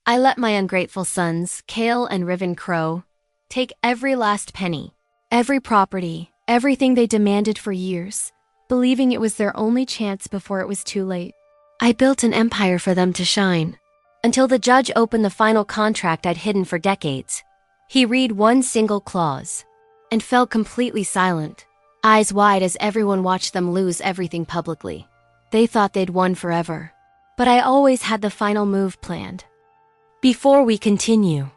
I let my ungrateful sons, Kale and Riven Crow, take every last penny, every property, everything they demanded for years, believing it was their only chance before it was too late. I built an empire for them to shine. Until the judge opened the final contract I'd hidden for decades. He read one single clause and fell completely silent, eyes wide as everyone watched them lose everything publicly. They thought they'd won forever. But I always had the final move planned. Before we continue,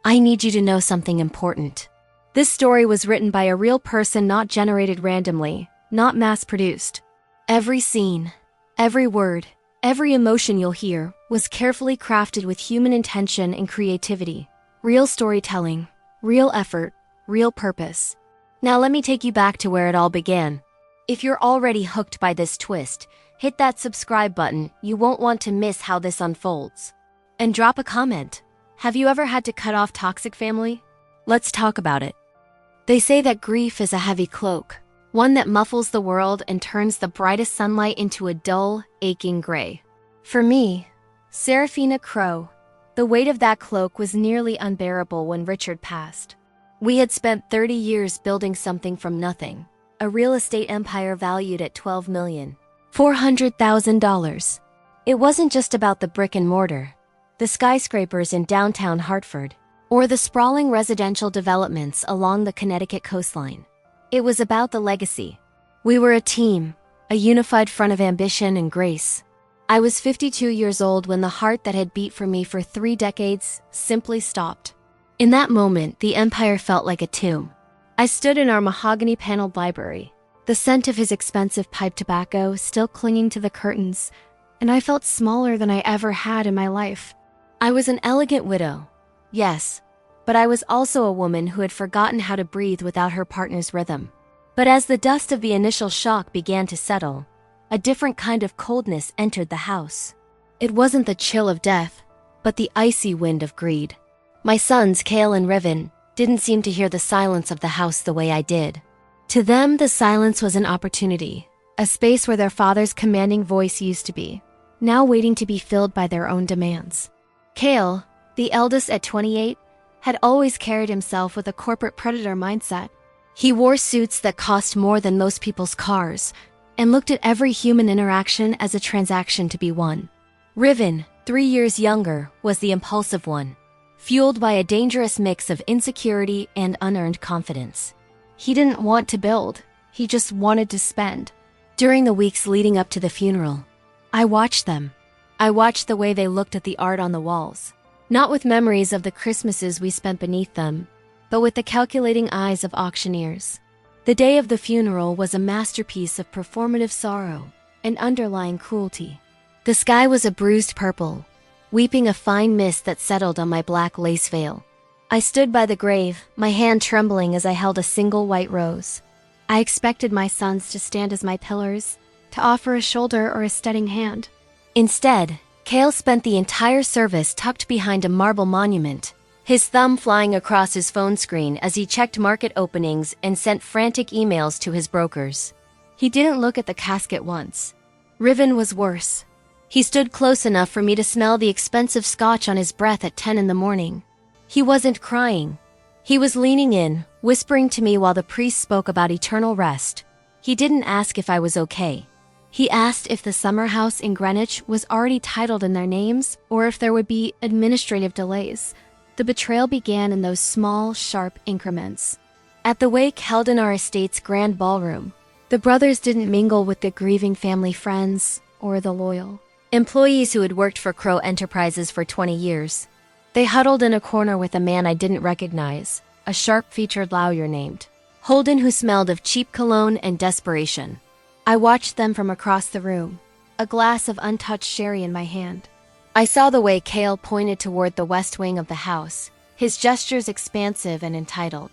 I need you to know something important. This story was written by a real person, not generated randomly, not mass-produced. Every scene, every word, every emotion you'll hear was carefully crafted with human intention and creativity. Real storytelling, real effort, real purpose. Now let me take you back to where it all began. If you're already hooked by this twist, hit that subscribe button. You won't want to miss how this unfolds. And drop a comment. Have you ever had to cut off toxic family? Let's talk about it. They say that grief is a heavy cloak, one that muffles the world and turns the brightest sunlight into a dull, aching gray. For me, Serafina Crow, the weight of that cloak was nearly unbearable when Richard passed. We had spent 30 years building something from nothing, a real estate empire valued at $12,400,000. It wasn't just about the brick and mortar, the skyscrapers in downtown Hartford, or the sprawling residential developments along the Connecticut coastline. It was about the legacy. We were a team, a unified front of ambition and grace. I was 52 years old when the heart that had beat for me for 3 decades simply stopped. In that moment, the empire felt like a tomb. I stood in our mahogany-paneled library, the scent of his expensive pipe tobacco still clinging to the curtains, and I felt smaller than I ever had in my life. I was an elegant widow, yes, but I was also a woman who had forgotten how to breathe without her partner's rhythm. But as the dust of the initial shock began to settle, a different kind of coldness entered the house. It wasn't the chill of death, but the icy wind of greed. My sons, Kale and Riven, didn't seem to hear the silence of the house the way I did. To them, the silence was an opportunity, a space where their father's commanding voice used to be, now waiting to be filled by their own demands. Kale, the eldest at 28, had always carried himself with a corporate predator mindset. He wore suits that cost more than most people's cars, and looked at every human interaction as a transaction to be won. Riven, 3 years younger, was the impulsive one, fueled by a dangerous mix of insecurity and unearned confidence. He didn't want to build, he just wanted to spend. During the weeks leading up to the funeral, I watched them. I watched the way they looked at the art on the walls, not with memories of the Christmases we spent beneath them, but with the calculating eyes of auctioneers. The day of the funeral was a masterpiece of performative sorrow and underlying cruelty. The sky was a bruised purple, weeping a fine mist that settled on my black lace veil. I stood by the grave, my hand trembling as I held a single white rose. I expected my sons to stand as my pillars, to offer a shoulder or a steadying hand. Instead, Kale spent the entire service tucked behind a marble monument, his thumb flying across his phone screen as he checked market openings and sent frantic emails to his brokers. He didn't look at the casket once. Riven was worse. He stood close enough for me to smell the expensive scotch on his breath at 10 in the morning. He wasn't crying. He was leaning in, whispering to me while the priest spoke about eternal rest. He didn't ask if I was okay. He asked if the summer house in Greenwich was already titled in their names or if there would be administrative delays. The betrayal began in those small, sharp increments. At the wake held in our estate's grand ballroom, the brothers didn't mingle with the grieving family friends or the loyal employees who had worked for Crow Enterprises for 20 years. They huddled in a corner with a man I didn't recognize, a sharp-featured lawyer named Holden who smelled of cheap cologne and desperation. I watched them from across the room, a glass of untouched sherry in my hand. I saw the way Kale pointed toward the west wing of the house, his gestures expansive and entitled.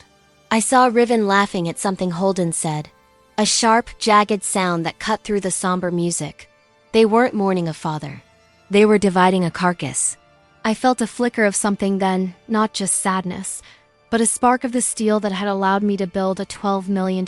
I saw Riven laughing at something Holden said, a sharp, jagged sound that cut through the somber music. They weren't mourning a father. They were dividing a carcass. I felt a flicker of something then, not just sadness, but a spark of the steel that had allowed me to build a $12 million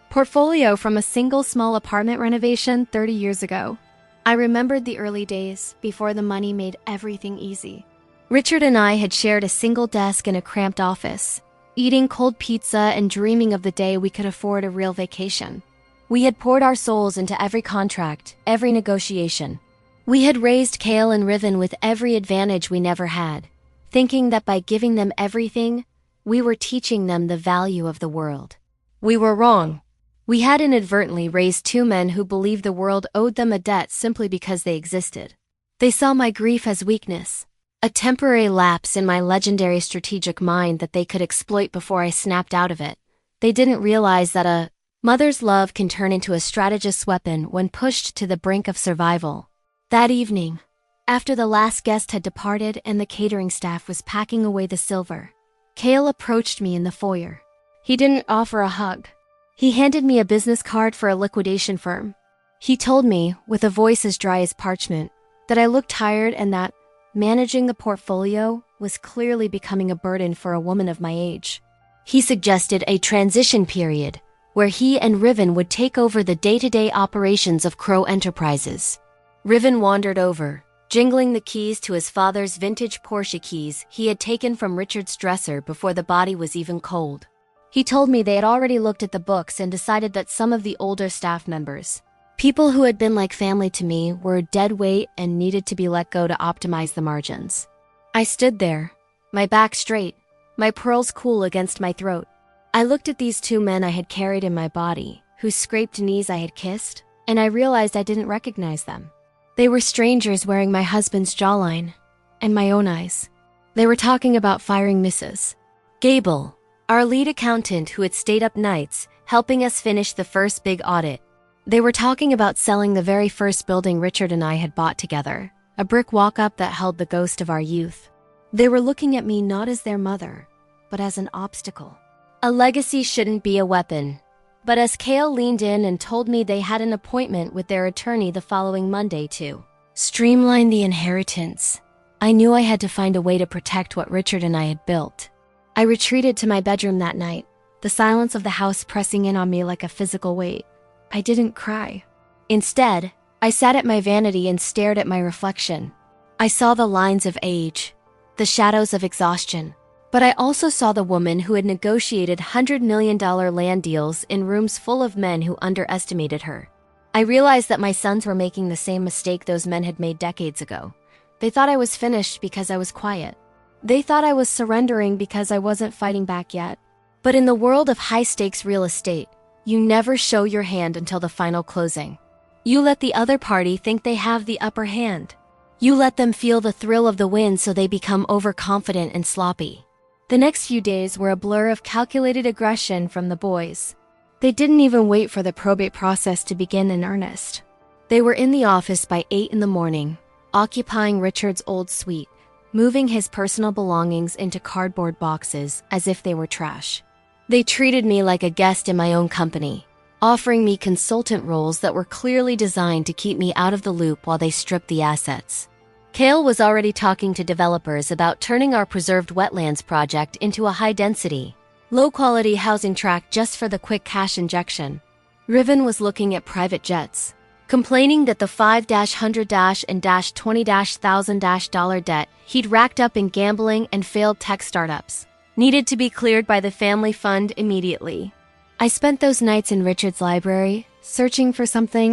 portfolio from a single small apartment renovation 30 years ago. I remembered the early days before the money made everything easy. Richard and I had shared a single desk in a cramped office, eating cold pizza and dreaming of the day we could afford a real vacation. We had poured our souls into every contract, every negotiation. We had raised Kale and Riven with every advantage we never had, thinking that by giving them everything, we were teaching them the value of the world. We were wrong. We had inadvertently raised two men who believed the world owed them a debt simply because they existed. They saw my grief as weakness, a temporary lapse in my legendary strategic mind that they could exploit before I snapped out of it. They didn't realize that a mother's love can turn into a strategist's weapon when pushed to the brink of survival. That evening, after the last guest had departed and the catering staff was packing away the silver, Kale approached me in the foyer. He didn't offer a hug. He handed me a business card for a liquidation firm. He told me, with a voice as dry as parchment, that I looked tired and that managing the portfolio was clearly becoming a burden for a woman of my age. He suggested a transition period where he and Riven would take over the day-to-day operations of Crow Enterprises. Riven wandered over, jingling the keys to his father's vintage Porsche keys he had taken from Richard's dresser before the body was even cold. He told me they had already looked at the books and decided that some of the older staff members, people who had been like family to me, were dead weight and needed to be let go to optimize the margins. I stood there, my back straight, my pearls cool against my throat. I looked at these two men I had carried in my body, whose scraped knees I had kissed, and I realized I didn't recognize them. They were strangers wearing my husband's jawline and my own eyes. They were talking about firing Mrs. Gable, our lead accountant who had stayed up nights, helping us finish the first big audit. They were talking about selling the very first building Richard and I had bought together, a brick walk-up that held the ghost of our youth. They were looking at me not as their mother, but as an obstacle. A legacy shouldn't be a weapon. But as Kale leaned in and told me they had an appointment with their attorney the following Monday to streamline the inheritance, I knew I had to find a way to protect what Richard and I had built. I retreated to my bedroom that night, the silence of the house pressing in on me like a physical weight. I didn't cry. Instead, I sat at my vanity and stared at my reflection. I saw the lines of age, the shadows of exhaustion, but I also saw the woman who had negotiated $100 million land deals in rooms full of men who underestimated her. I realized that my sons were making the same mistake those men had made decades ago. They thought I was finished because I was quiet. They thought I was surrendering because I wasn't fighting back yet. But in the world of high-stakes real estate, you never show your hand until the final closing. You let the other party think they have the upper hand. You let them feel the thrill of the win so they become overconfident and sloppy. The next few days were a blur of calculated aggression from the boys. They didn't even wait for the probate process to begin in earnest. They were in the office by 8 in the morning, occupying Richard's old suite, moving his personal belongings into cardboard boxes as if they were trash. They treated me like a guest in my own company, offering me consultant roles that were clearly designed to keep me out of the loop while they stripped the assets. Kale was already talking to developers about turning our preserved wetlands project into a high-density, low-quality housing tract just for the quick cash injection. Riven was looking at private jets, complaining that the $5-100- and $20,000 debt he'd racked up in gambling and failed tech startups needed to be cleared by the family fund immediately. I spent those nights in Richard's library, searching for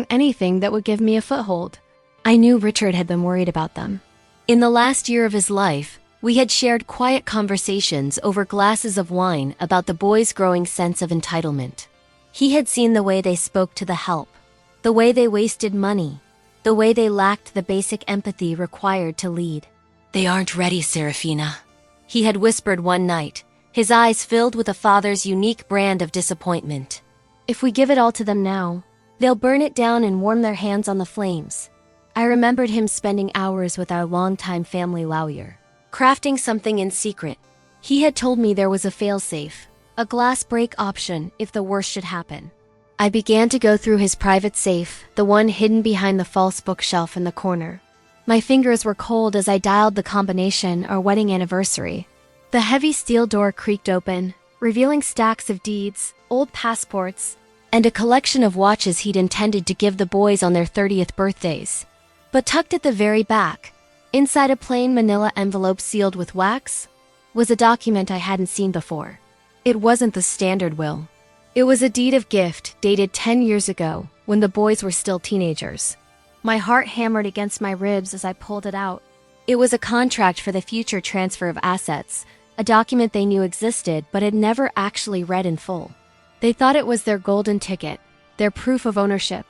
anything that would give me a foothold. I knew Richard had been worried about them. In the last year of his life, we had shared quiet conversations over glasses of wine about the boys' growing sense of entitlement. He had seen the way they spoke to the help, the way they wasted money, the way they lacked the basic empathy required to lead. "They aren't ready, Serafina," he had whispered one night, his eyes filled with a father's unique brand of disappointment. "If we give it all to them now, they'll burn it down and warm their hands on the flames." I remembered him spending hours with our longtime family lawyer, crafting something in secret. He had told me there was a failsafe, a glass break option if the worst should happen. I began to go through his private safe, the one hidden behind the false bookshelf in the corner. My fingers were cold as I dialed the combination, our wedding anniversary. The heavy steel door creaked open, revealing stacks of deeds, old passports, and a collection of watches he'd intended to give the boys on their 30th birthdays. But tucked at the very back, Inside a plain manila envelope sealed with wax was a document I hadn't seen before. It wasn't the standard will. It was a deed of gift dated 10 years ago when the boys were still teenagers. My heart hammered against my ribs as I pulled it out. It was a contract for the future transfer of assets, a document they knew existed but had never actually read in full. They thought it was their golden ticket, their proof of ownership.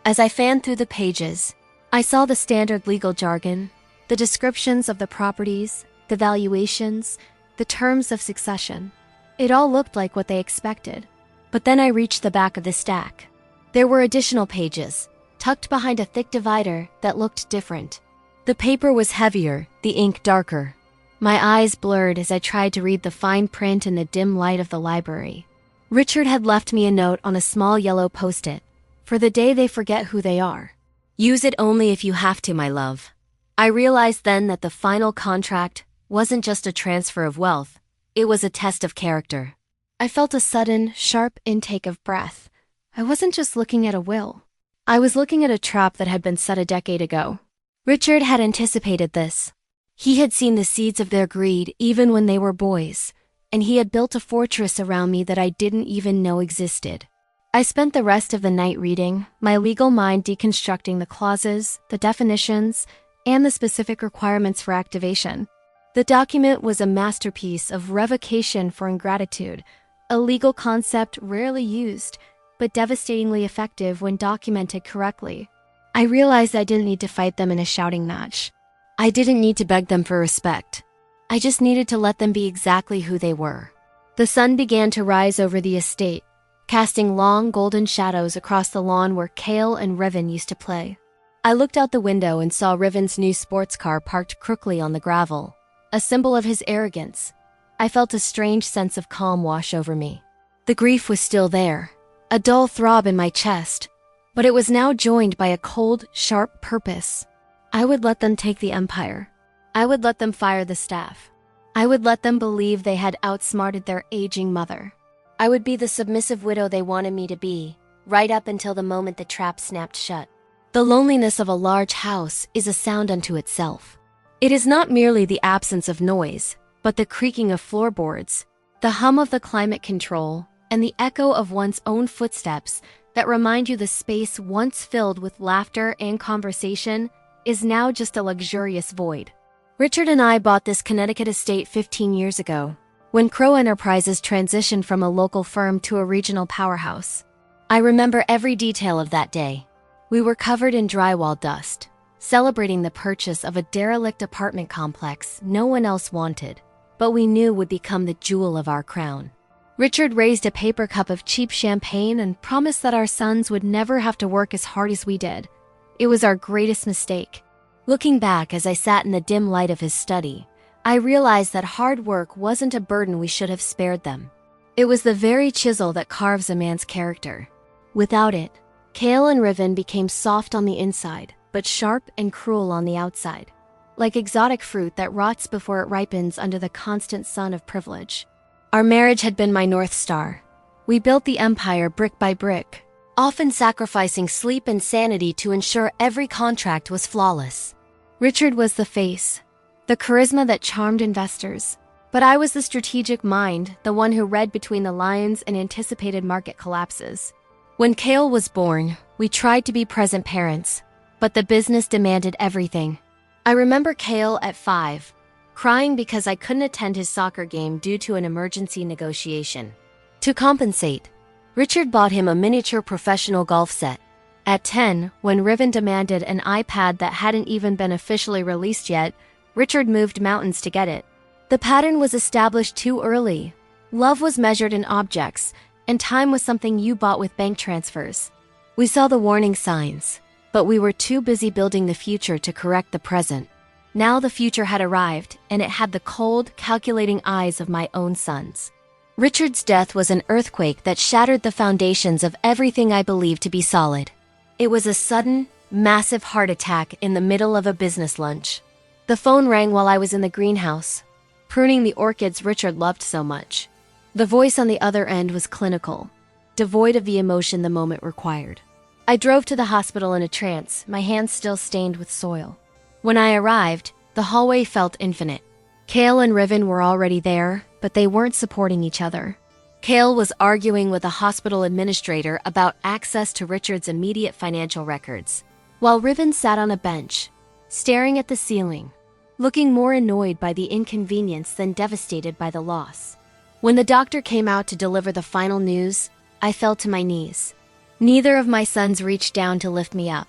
As I fanned through the pages, I saw the standard legal jargon, the descriptions of the properties, the valuations, the terms of succession. It all looked like what they expected. But then I reached the back of the stack. There were additional pages, tucked behind a thick divider that looked different. The paper was heavier, the ink darker. My eyes blurred as I tried to read the fine print in the dim light of the library. Richard had left me a note on a small yellow post-it. For the day they forget who they are. Use it only if you have to, my love. I realized then that the final contract wasn't just a transfer of wealth, it was a test of character. I felt a sudden, sharp intake of breath. I wasn't just looking at a will. I was looking at a trap that had been set a decade ago. Richard had anticipated this. He had seen the seeds of their greed even when they were boys, and he had built a fortress around me that I didn't even know existed. I spent the rest of the night reading, my legal mind deconstructing the clauses, the definitions, and the specific requirements for activation. The document was a masterpiece of revocation for ingratitude, a legal concept rarely used, but devastatingly effective when documented correctly. I realized I didn't need to fight them in a shouting match. I didn't need to beg them for respect. I just needed to let them be exactly who they were. The sun began to rise over the estate, casting long golden shadows across the lawn where Kale and Riven used to play. I looked out the window and saw Riven's new sports car parked crookedly on the gravel, a symbol of his arrogance. I felt a strange sense of calm wash over me. The grief was still there, a dull throb in my chest, but it was now joined by a cold, sharp purpose. I would let them take the empire. I would let them fire the staff. I would let them believe they had outsmarted their aging mother. I would be the submissive widow they wanted me to be, right up until the moment the trap snapped shut. The loneliness of a large house is a sound unto itself. It is not merely the absence of noise, but the creaking of floorboards, the hum of the climate control, and the echo of one's own footsteps that remind you the space once filled with laughter and conversation is now just a luxurious void. Richard and I bought this Connecticut estate 15 years ago, when Crow Enterprises transitioned from a local firm to a regional powerhouse. I remember every detail of that day. We were covered in drywall dust, celebrating the purchase of a derelict apartment complex no one else wanted, but we knew would become the jewel of our crown. Richard raised a paper cup of cheap champagne and promised that our sons would never have to work as hard as we did. It was our greatest mistake. Looking back as I sat in the dim light of his study, I realized that hard work wasn't a burden we should have spared them. It was the very chisel that carves a man's character. Without it, Kale and Riven became soft on the inside, but sharp and cruel on the outside, like exotic fruit that rots before it ripens under the constant sun of privilege. Our marriage had been my North Star. We built the empire brick by brick, often sacrificing sleep and sanity to ensure every contract was flawless. Richard was the face, the charisma that charmed investors, but I was the strategic mind, the one who read between the lines and anticipated market collapses. When Kale was born, we tried to be present parents, but the business demanded everything. I remember Kale at 5, crying because I couldn't attend his soccer game due to an emergency negotiation. To compensate, Richard bought him a miniature professional golf set. At 10, when Riven demanded an iPad that hadn't even been officially released yet, Richard moved mountains to get it. The pattern was established too early. Love was measured in objects, and time was something you bought with bank transfers. We saw the warning signs, but we were too busy building the future to correct the present. Now the future had arrived, and it had the cold, calculating eyes of my own sons. Richard's death was an earthquake that shattered the foundations of everything I believed to be solid. It was a sudden, massive heart attack in the middle of a business lunch. The phone rang while I was in the greenhouse, pruning the orchids Richard loved so much. The voice on the other end was clinical, devoid of the emotion the moment required. I drove to the hospital in a trance, my hands still stained with soil. When I arrived, The hallway felt infinite. Kale and Riven were already there, but they weren't supporting each other. Kale was arguing with a hospital administrator about access to Richard's immediate financial records, while Riven sat on a bench, staring at the ceiling, looking more annoyed by the inconvenience than devastated by the loss. When the doctor came out to deliver the final news, I fell to my knees. Neither of my sons reached down to lift me up.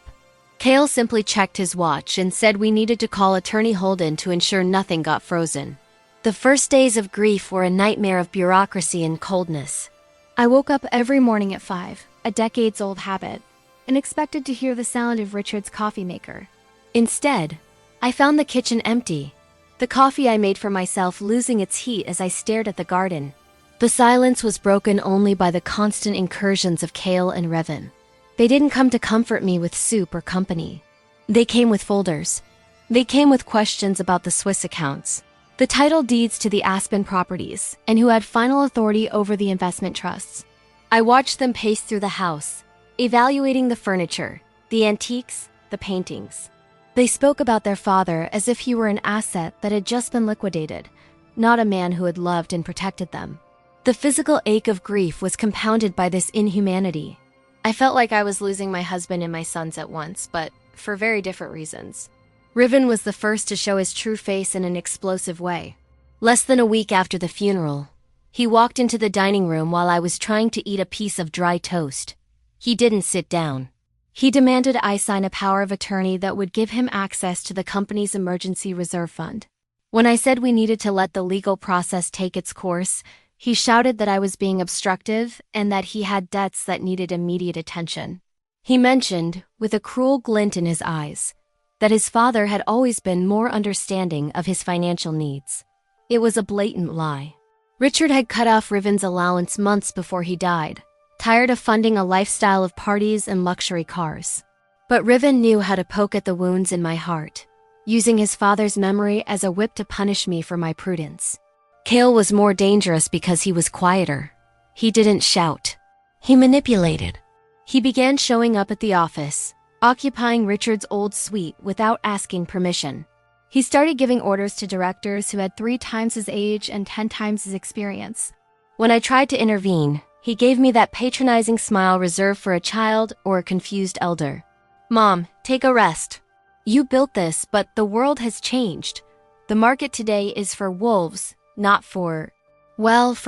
Kale simply checked his watch and said we needed to call Attorney Holden to ensure nothing got frozen. The first days of grief were a nightmare of bureaucracy and coldness. I woke up every morning at 5, a decades-old habit, and expected to hear the sound of Richard's coffee maker. Instead, I found the kitchen empty, the coffee I made for myself losing its heat as I stared at the garden. The silence was broken only by the constant incursions of Kale and Riven. They didn't come to comfort me with soup or company. They came with folders. They came with questions about the Swiss accounts, the title deeds to the Aspen properties, and who had final authority over the investment trusts. I watched them pace through the house, evaluating the furniture, the antiques, the paintings. They spoke about their father as if he were an asset that had just been liquidated, not a man who had loved and protected them. The physical ache of grief was compounded by this inhumanity. I felt like I was losing my husband and my sons at once, but for very different reasons. Riven was the first to show his true face in an explosive way. Less than a week after the funeral, he walked into the dining room while I was trying to eat a piece of dry toast. He didn't sit down. He demanded I sign a power of attorney that would give him access to the company's emergency reserve fund. When I said we needed to let the legal process take its course, he shouted that I was being obstructive and that he had debts that needed immediate attention. He mentioned, with a cruel glint in his eyes, that his father had always been more understanding of his financial needs. It was a blatant lie. Richard had cut off Riven's allowance months before he died, tired of funding a lifestyle of parties and luxury cars. But Riven knew how to poke at the wounds in my heart, using his father's memory as a whip to punish me for my prudence. Kale was more dangerous because he was quieter. He didn't shout. He manipulated. He began showing up at the office, occupying Richard's old suite without asking permission. He started giving orders to directors who had 3 times his age and 10 times his experience. When I tried to intervene, he gave me that patronizing smile reserved for a child or a confused elder. "Mom, take a rest. You built this, but the world has changed. The market today is for wolves, not for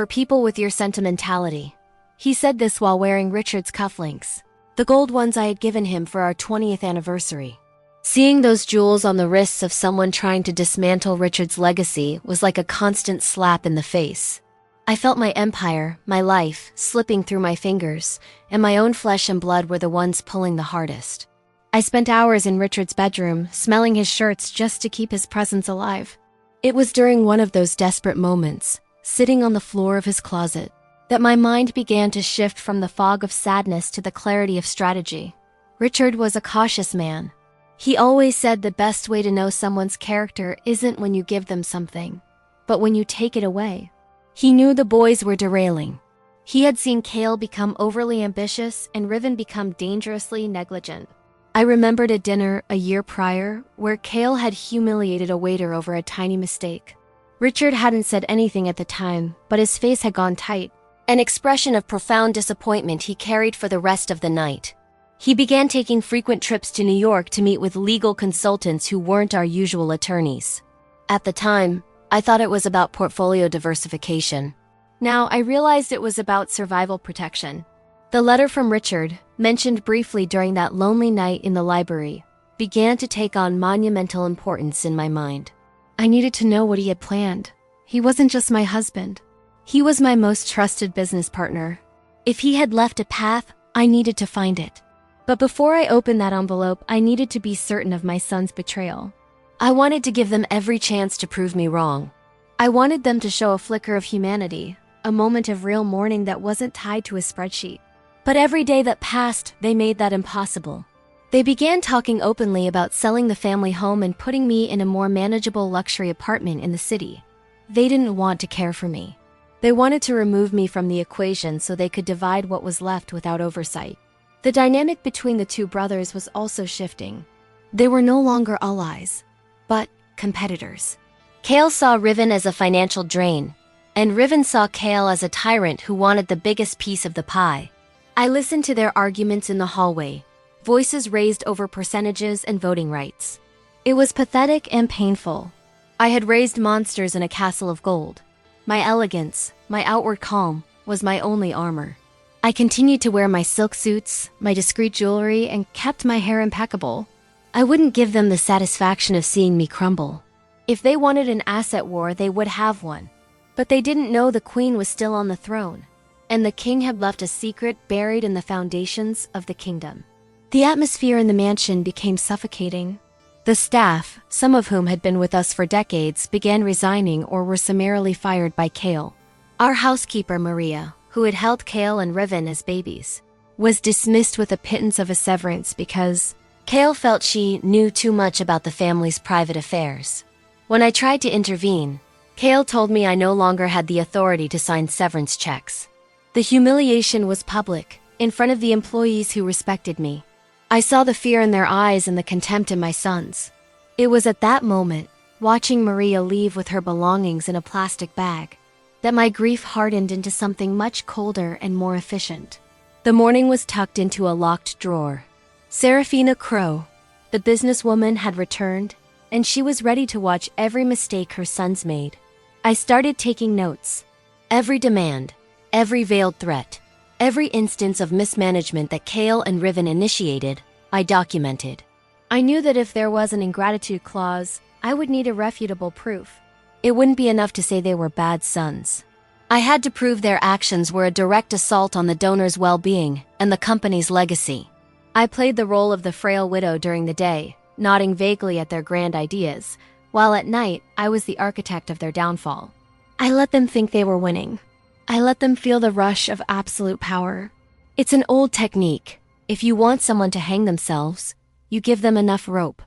people with your sentimentality." He said this while wearing Richard's cufflinks, the gold ones I had given him for our 20th anniversary. Seeing those jewels on the wrists of someone trying to dismantle Richard's legacy was like a constant slap in the face. I felt my empire, my life, slipping through my fingers, and my own flesh and blood were the ones pulling the hardest. I spent hours in Richard's bedroom, smelling his shirts just to keep his presence alive. It was during one of those desperate moments, sitting on the floor of his closet, that my mind began to shift from the fog of sadness to the clarity of strategy. Richard was a cautious man. He always said the best way to know someone's character isn't when you give them something, but when you take it away. He knew the boys were derailing. He had seen Kale become overly ambitious and Riven become dangerously negligent. I remembered a dinner a year prior where Kale had humiliated a waiter over a tiny mistake. Richard hadn't said anything at the time, but his face had gone tight, an expression of profound disappointment he carried for the rest of the night. He began taking frequent trips to New York to meet with legal consultants who weren't our usual attorneys. At the time, I thought it was about portfolio diversification. Now I realized it was about survival protection. The letter from Richard, mentioned briefly during that lonely night in the library, began to take on monumental importance in my mind. I needed to know what he had planned. He wasn't just my husband. He was my most trusted business partner. If he had left a path, I needed to find it. But before I opened that envelope, I needed to be certain of my son's betrayal. I wanted to give them every chance to prove me wrong. I wanted them to show a flicker of humanity, a moment of real mourning that wasn't tied to a spreadsheet. But every day that passed, they made that impossible. They began talking openly about selling the family home and putting me in a more manageable luxury apartment in the city. They didn't want to care for me. They wanted to remove me from the equation so they could divide what was left without oversight. The dynamic between the two brothers was also shifting. They were no longer allies, but competitors. Kale saw Riven as a financial drain, and Riven saw Kale as a tyrant who wanted the biggest piece of the pie. I listened to their arguments in the hallway, voices raised over percentages and voting rights. It was pathetic and painful. I had raised monsters in a castle of gold. My elegance, my outward calm, was my only armor. I continued to wear my silk suits, my discreet jewelry, and kept my hair impeccable. I wouldn't give them the satisfaction of seeing me crumble. If they wanted an asset war, they would have one. But they didn't know the queen was still on the throne, and the king had left a secret buried in the foundations of the kingdom. The atmosphere in the mansion became suffocating. The staff, some of whom had been with us for decades, began resigning or were summarily fired by Kale. Our housekeeper, Maria, who had held Kale and Riven as babies, was dismissed with a pittance of a severance because Kale felt she knew too much about the family's private affairs. When I tried to intervene, Kale told me I no longer had the authority to sign severance checks. The humiliation was public, in front of the employees who respected me. I saw the fear in their eyes and the contempt in my son's. It was at that moment, watching Maria leave with her belongings in a plastic bag, that my grief hardened into something much colder and more efficient. The morning was tucked into a locked drawer. Serafina Crow, the businesswoman, had returned, and she was ready to watch every mistake her sons made. I started taking notes. Every demand, every veiled threat, every instance of mismanagement that Kale and Riven initiated, I documented. I knew that if there was an ingratitude clause, I would need irrefutable proof. It wouldn't be enough to say they were bad sons. I had to prove their actions were a direct assault on the donor's well-being and the company's legacy. I played the role of the frail widow during the day, nodding vaguely at their grand ideas, while at night I was the architect of their downfall. I let them think they were winning. I let them feel the rush of absolute power. It's an old technique. If you want someone to hang themselves, you give them enough rope.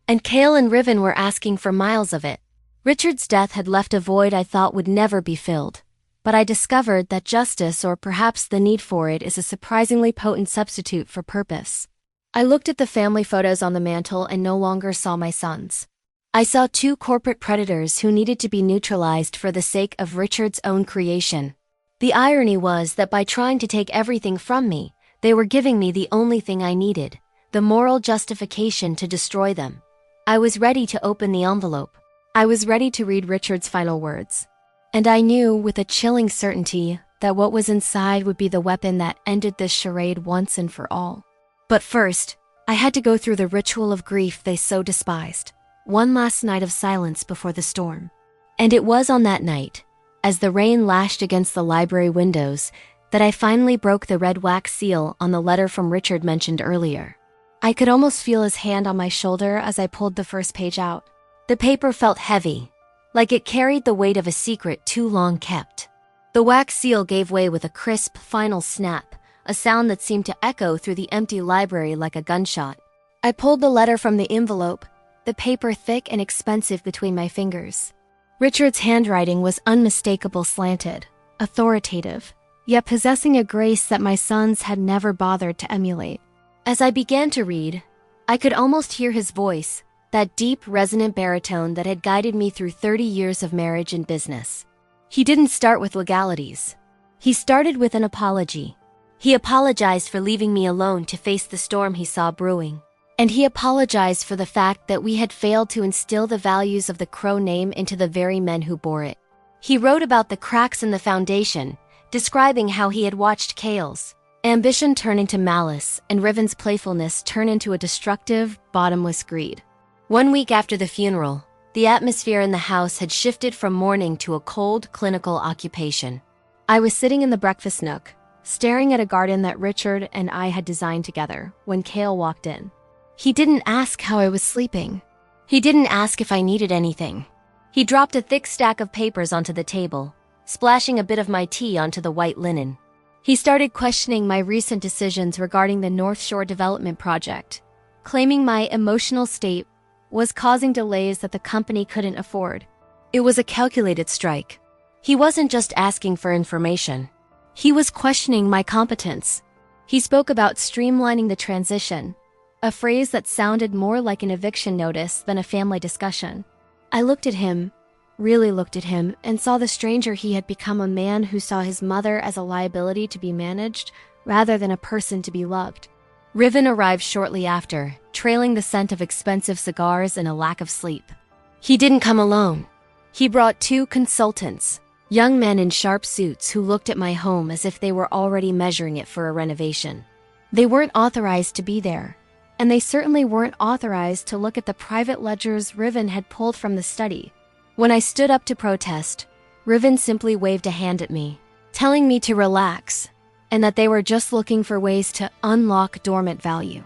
And Kale and Riven were asking for miles of it. Richard's death had left a void I thought would never be filled. But I discovered that justice, or perhaps the need for it, is a surprisingly potent substitute for purpose. I looked at the family photos on the mantle and no longer saw my sons. I saw two corporate predators who needed to be neutralized for the sake of Richard's own creation. The irony was that by trying to take everything from me, they were giving me the only thing I needed, the moral justification to destroy them. I was ready to open the envelope. I was ready to read Richard's final words. And I knew with a chilling certainty that what was inside would be the weapon that ended this charade once and for all. But first, I had to go through the ritual of grief they so despised. One last night of silence before the storm. And it was on that night, as the rain lashed against the library windows, that I finally broke the red wax seal on the letter from Richard mentioned earlier. I could almost feel his hand on my shoulder as I pulled the first page out. The paper felt heavy, like it carried the weight of a secret too long kept. The wax seal gave way with a crisp, final snap, a sound that seemed to echo through the empty library like a gunshot. I pulled the letter from the envelope, the paper thick and expensive between my fingers. Richard's handwriting was unmistakable, slanted, authoritative, yet possessing a grace that my sons had never bothered to emulate. As I began to read, I could almost hear his voice, that deep, resonant baritone that had guided me through 30 years of marriage and business. He didn't start with legalities. He started with an apology. He apologized for leaving me alone to face the storm he saw brewing. And he apologized for the fact that we had failed to instill the values of the Crow name into the very men who bore it. He wrote about the cracks in the foundation, describing how he had watched Kale's ambition turn into malice and Riven's playfulness turn into a destructive, bottomless greed. 1 week after the funeral, the atmosphere in the house had shifted from mourning to a cold, clinical occupation. I was sitting in the breakfast nook, staring at a garden that Richard and I had designed together, when Kale walked in. He didn't ask how I was sleeping. He didn't ask if I needed anything. He dropped a thick stack of papers onto the table, splashing a bit of my tea onto the white linen. He started questioning my recent decisions regarding the North Shore Development Project, claiming my emotional state was causing delays that the company couldn't afford. It was a calculated strike. He wasn't just asking for information. He was questioning my competence. He spoke about streamlining the transition, a phrase that sounded more like an eviction notice than a family discussion. I looked at him, really looked at him, and saw the stranger he had become, a man who saw his mother as a liability to be managed rather than a person to be loved. Riven arrived shortly after, trailing the scent of expensive cigars and a lack of sleep. He didn't come alone. He brought 2 consultants, young men in sharp suits who looked at my home as if they were already measuring it for a renovation. They weren't authorized to be there, and they certainly weren't authorized to look at the private ledgers Riven had pulled from the study. When I stood up to protest, Riven simply waved a hand at me, telling me to relax, and that they were just looking for ways to unlock dormant value.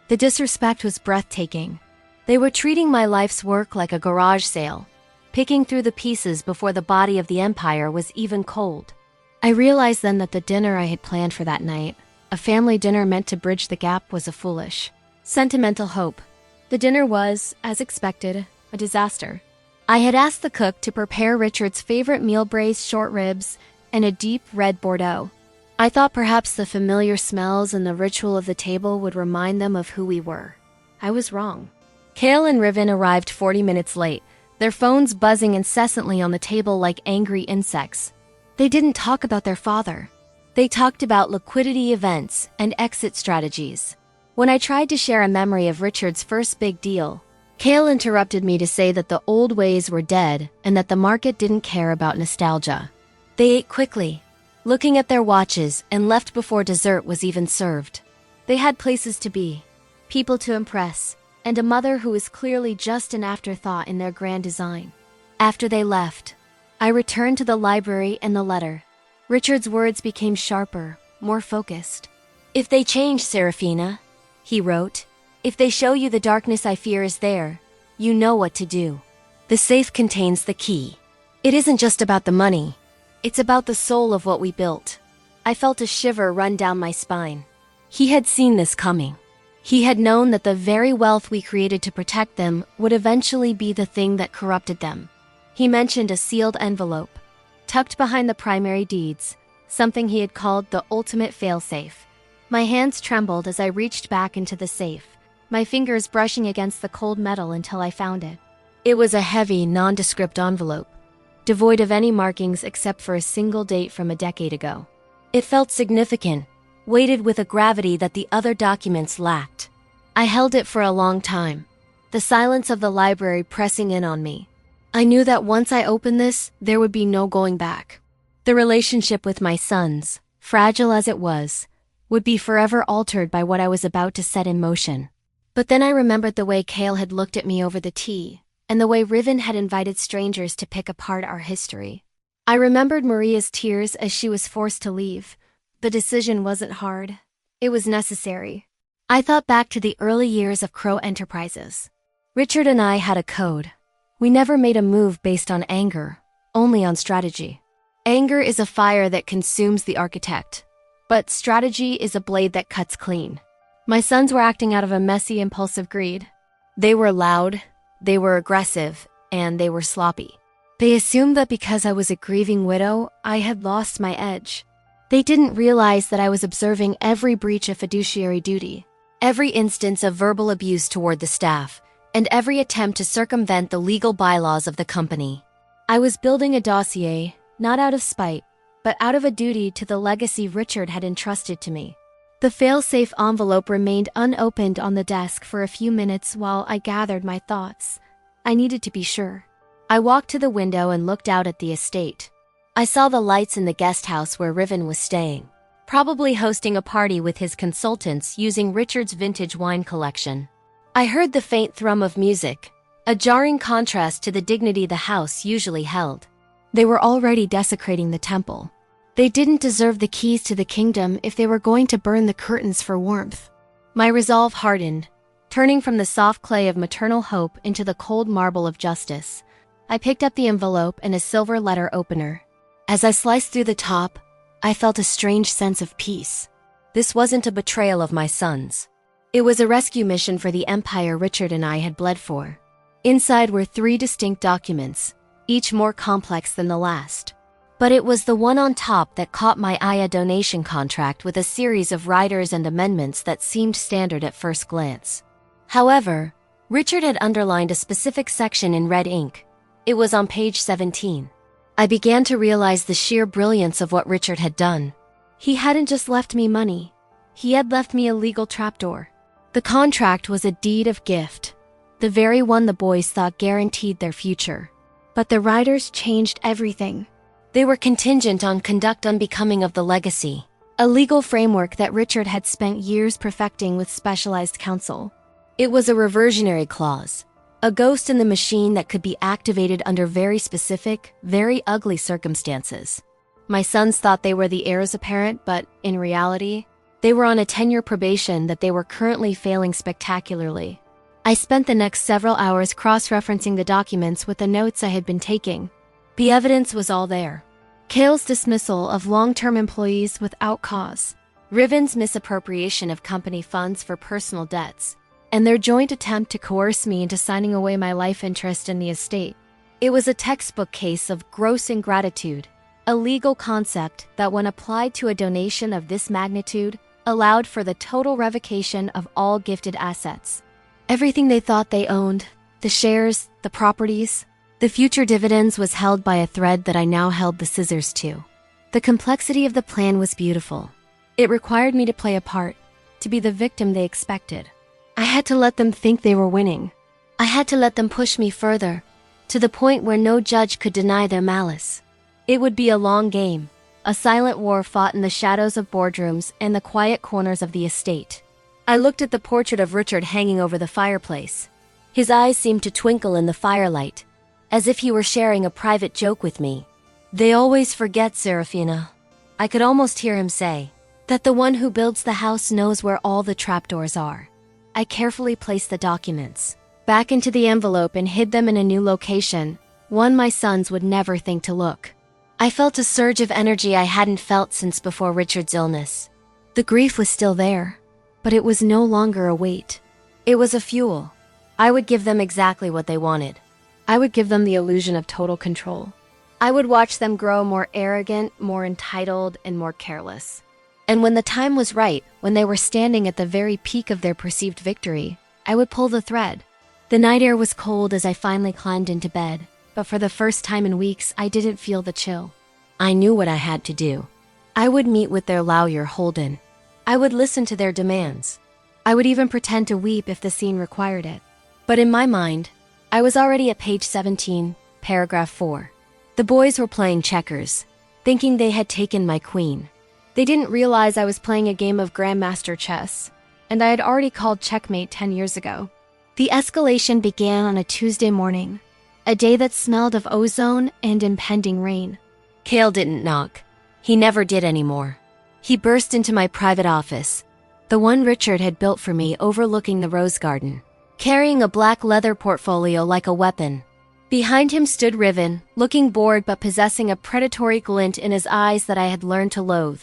The disrespect was breathtaking. They were treating my life's work like a garage sale, picking through the pieces before the body of the empire was even cold. I realized then that the dinner I had planned for that night, a family dinner meant to bridge the gap, was a foolish, sentimental hope. The dinner was, as expected, a disaster. I had asked the cook to prepare Richard's favorite meal, braised short ribs and a deep red Bordeaux. I thought perhaps the familiar smells and the ritual of the table would remind them of who we were. I was wrong. Kale and Riven arrived 40 minutes late, their phones buzzing incessantly on the table like angry insects. They didn't talk about their father. They talked about liquidity events and exit strategies. When I tried to share a memory of Richard's first big deal, Kale interrupted me to say that the old ways were dead and that the market didn't care about nostalgia. They ate quickly, looking at their watches, and left before dessert was even served. They had places to be, people to impress, and a mother who was clearly just an afterthought in their grand design. After they left, I returned to the library and the letter. Richard's words became sharper, more focused. "If they change, Serafina," he wrote, "if they show you the darkness I fear is there, you know what to do. The safe contains the key. It isn't just about the money. It's about the soul of what we built." I felt a shiver run down my spine. He had seen this coming. He had known that the very wealth we created to protect them would eventually be the thing that corrupted them. He mentioned a sealed envelope, tucked behind the primary deeds, something he had called the ultimate failsafe. My hands trembled as I reached back into the safe, my fingers brushing against the cold metal until I found it. It was a heavy, nondescript envelope, devoid of any markings except for a single date from a decade ago. It felt significant, weighted with a gravity that the other documents lacked. I held it for a long time, the silence of the library pressing in on me. I knew that once I opened this, there would be no going back. The relationship with my sons, fragile as it was, would be forever altered by what I was about to set in motion. But then I remembered the way Kale had looked at me over the tea, and the way Riven had invited strangers to pick apart our history. I remembered Maria's tears as she was forced to leave. The decision wasn't hard. It was necessary. I thought back to the early years of Crow Enterprises. Richard and I had a code. We never made a move based on anger, only on strategy. Anger is a fire that consumes the architect, but strategy is a blade that cuts clean. My sons were acting out of a messy, impulsive greed. They were loud, they were aggressive, and they were sloppy. They assumed that because I was a grieving widow, I had lost my edge. They didn't realize that I was observing every breach of fiduciary duty, every instance of verbal abuse toward the staff, and every attempt to circumvent the legal bylaws of the company. I was building a dossier, not out of spite, but out of a duty to the legacy Richard had entrusted to me. The fail-safe envelope remained unopened on the desk for a few minutes while I gathered my thoughts. I needed to be sure. I walked to the window and looked out at the estate. I saw the lights in the guest house where Riven was staying, probably hosting a party with his consultants using Richard's vintage wine collection. I heard the faint thrum of music, a jarring contrast to the dignity the house usually held. They were already desecrating the temple. They didn't deserve the keys to the kingdom if they were going to burn the curtains for warmth. My resolve hardened, turning from the soft clay of maternal hope into the cold marble of justice. I picked up the envelope and a silver letter opener. As I sliced through the top, I felt a strange sense of peace. This wasn't a betrayal of my sons. It was a rescue mission for the empire Richard and I had bled for. Inside were 3 distinct documents, each more complex than the last. But it was the one on top that caught my eye, a donation contract with a series of riders and amendments that seemed standard at first glance. However, Richard had underlined a specific section in red ink, It was on page 17. I began to realize the sheer brilliance of what Richard had done. He hadn't just left me money. He had left me a legal trapdoor. The contract was a deed of gift, the very one the boys thought guaranteed their future. But the writers changed everything. They were contingent on conduct unbecoming of the legacy, a legal framework that Richard had spent years perfecting with specialized counsel. It was a reversionary clause, a ghost in the machine that could be activated under very specific, very ugly circumstances. My sons thought they were the heirs apparent, but in reality, they were on a 10-year probation that they were currently failing spectacularly. I spent the next several hours cross-referencing the documents with the notes I had been taking. The evidence was all there. Cale's dismissal of long-term employees without cause, Riven's misappropriation of company funds for personal debts, and their joint attempt to coerce me into signing away my life interest in the estate. It was a textbook case of gross ingratitude, a legal concept that when applied to a donation of this magnitude, allowed for the total revocation of all gifted assets. Everything they thought they owned, the shares, the properties, the future dividends was held by a thread that I now held the scissors to. The complexity of the plan was beautiful. It required me to play a part, to be the victim they expected. I had to let them think they were winning. I had to let them push me further, to the point where no judge could deny their malice. It would be a long game, a silent war fought in the shadows of boardrooms and the quiet corners of the estate. I looked at the portrait of Richard hanging over the fireplace. His eyes seemed to twinkle in the firelight, as if he were sharing a private joke with me. They always forget, Serafina. I could almost hear him say, that the one who builds the house knows where all the trapdoors are. I carefully placed the documents back into the envelope and hid them in a new location, one my sons would never think to look. I felt a surge of energy I hadn't felt since before Richard's illness. The grief was still there, but it was no longer a weight. It was a fuel. I would give them exactly what they wanted. I would give them the illusion of total control. I would watch them grow more arrogant, more entitled, and more careless. And when the time was right, when they were standing at the very peak of their perceived victory, I would pull the thread. The night air was cold as I finally climbed into bed, but for the first time in weeks, I didn't feel the chill. I knew what I had to do. I would meet with their lawyer, Holden. I would listen to their demands. I would even pretend to weep if the scene required it. But in my mind, I was already at page 17, paragraph 4. The boys were playing checkers, thinking they had taken my queen. They didn't realize I was playing a game of Grandmaster chess, and I had already called checkmate 10 years ago. The escalation began on a Tuesday morning, a day that smelled of ozone and impending rain. Cale didn't knock. He never did anymore. He burst into my private office, the one Richard had built for me overlooking the rose garden, carrying a black leather portfolio like a weapon. Behind him stood Riven, looking bored but possessing a predatory glint in his eyes that I had learned to loathe.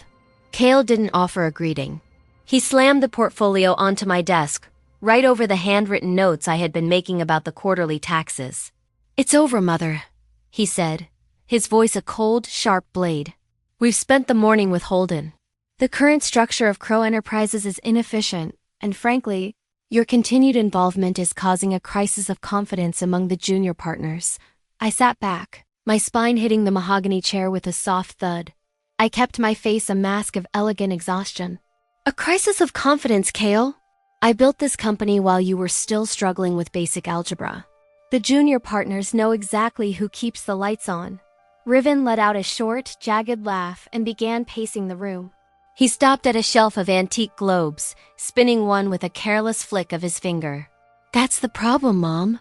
Cale didn't offer a greeting. He slammed the portfolio onto my desk, right over the handwritten notes I had been making about the quarterly taxes. "It's over, Mother," he said, his voice a cold, sharp blade. "We've spent the morning with Holden. The current structure of Crow Enterprises is inefficient, and frankly, your continued involvement is causing a crisis of confidence among the junior partners." I sat back, my spine hitting the mahogany chair with a soft thud. I kept my face a mask of elegant exhaustion. "A crisis of confidence, Cale? I built this company while you were still struggling with basic algebra. The junior partners know exactly who keeps the lights on." Riven let out a short, jagged laugh and began pacing the room. He stopped at a shelf of antique globes, spinning one with a careless flick of his finger. "That's the problem, Mom.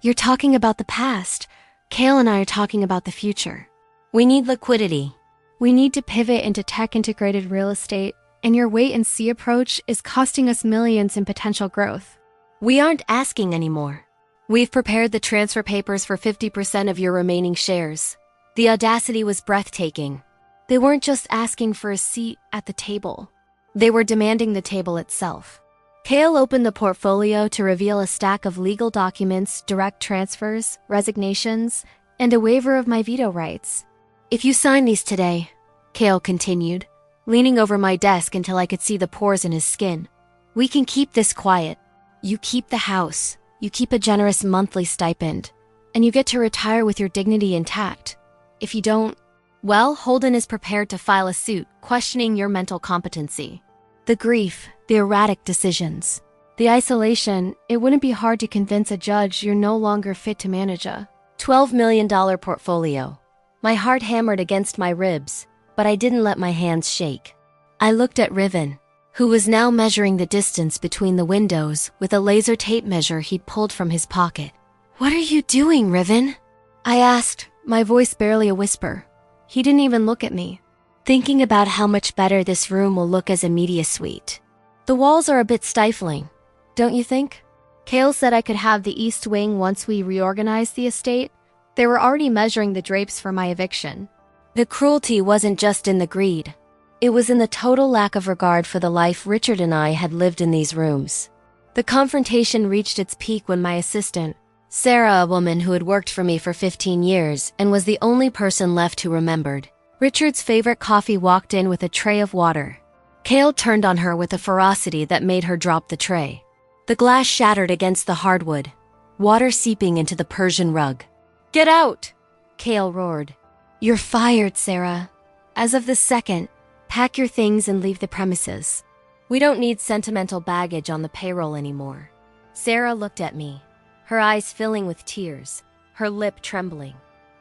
You're talking about the past. Cale and I are talking about the future. We need liquidity. We need to pivot into tech-integrated real estate, and your wait-and-see approach is costing us millions in potential growth." "We aren't asking anymore. We've prepared the transfer papers for 50% of your remaining shares." The audacity was breathtaking. They weren't just asking for a seat at the table. They were demanding the table itself. Cale opened the portfolio to reveal a stack of legal documents, direct transfers, resignations, and a waiver of my veto rights. "If you sign these today," Cale continued, leaning over my desk until I could see the pores in his skin, "we can keep this quiet. You keep the house. You keep a generous monthly stipend. and you get to retire with your dignity intact. If you don't, well, Holden is prepared to file a suit questioning your mental competency. The grief, the erratic decisions, the isolation, it wouldn't be hard to convince a judge you're no longer fit to manage a $12 million portfolio. My heart hammered against my ribs, but I didn't let my hands shake. I looked at Riven, who was now measuring the distance between the windows with a laser tape measure he'd pulled from his pocket. "What are you doing, Riven?" I asked, my voice barely a whisper. He didn't even look at me. "Thinking about how much better this room will look as a media suite. The walls are a bit stifling, don't you think?" Kale said I could have the east wing once we reorganized the estate. They were already measuring the drapes for my eviction. The cruelty wasn't just in the greed. It was in the total lack of regard for the life Richard and I had lived in these rooms. The confrontation reached its peak when my assistant, Sarah, a woman who had worked for me for 15 years and was the only person left who remembered Richard's favorite coffee, walked in with a tray of water. Kale turned on her with a ferocity that made her drop the tray. The glass shattered against the hardwood, water seeping into the Persian rug. "Get out!" Kale roared. "You're fired, Sarah. As of this second, pack your things and leave the premises. We don't need sentimental baggage on the payroll anymore." Sarah looked at me, her eyes filling with tears, her lip trembling.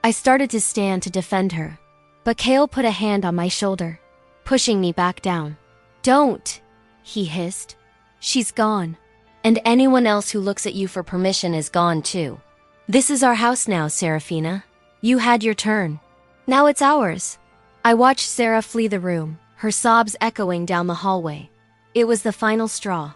I started to stand to defend her, but Kale put a hand on my shoulder, pushing me back down. "Don't," he hissed. "She's gone. And anyone else who looks at you for permission is gone too. This is our house now, Serafina. You had your turn. Now it's ours." I watched Sarah flee the room, her sobs echoing down the hallway. It was the final straw.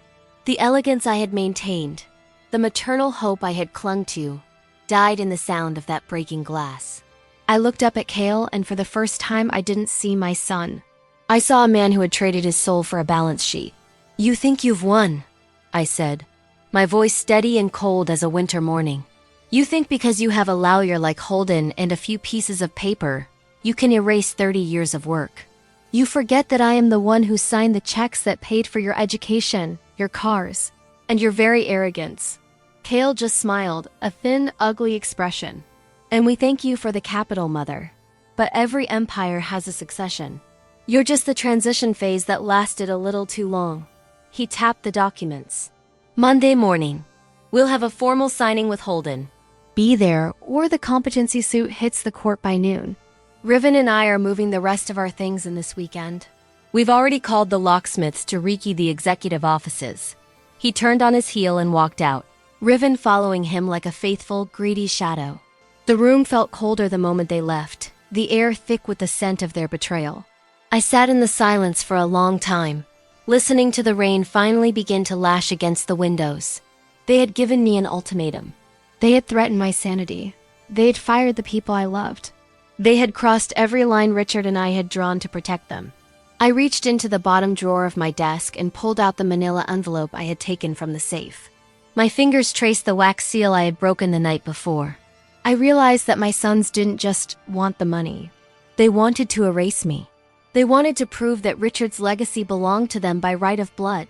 The elegance I had maintained, the maternal hope I had clung to, died in the sound of that breaking glass. I looked up at Kale, and for the first time I didn't see my son. I saw a man who had traded his soul for a balance sheet. "You think you've won," I said, my voice steady and cold as a winter morning. "You think because you have a lawyer like Holden and a few pieces of paper, you can erase 30 years of work. You forget that I am the one who signed the checks that paid for your education, your cars, and your very arrogance." Kale just smiled, a thin, ugly expression. "And we thank you for the capital, Mother. But every empire has a succession. You're just the transition phase that lasted a little too long." He tapped the documents. "Monday morning. We'll have a formal signing with Holden. Be there, or the competency suit hits the court by noon. Riven and I are moving the rest of our things in this weekend. We've already called the locksmiths to rekey the executive offices." He turned on his heel and walked out, Riven following him like a faithful, greedy shadow. The room felt colder the moment they left, the air thick with the scent of their betrayal. I sat in the silence for a long time, listening to the rain finally begin to lash against the windows. They had given me an ultimatum. They had threatened my sanity. They had fired the people I loved. They had crossed every line Richard and I had drawn to protect them. I reached into the bottom drawer of my desk and pulled out the manila envelope I had taken from the safe. My fingers traced the wax seal I had broken the night before. I realized that my sons didn't just want the money. They wanted to erase me. They wanted to prove that Richard's legacy belonged to them by right of blood,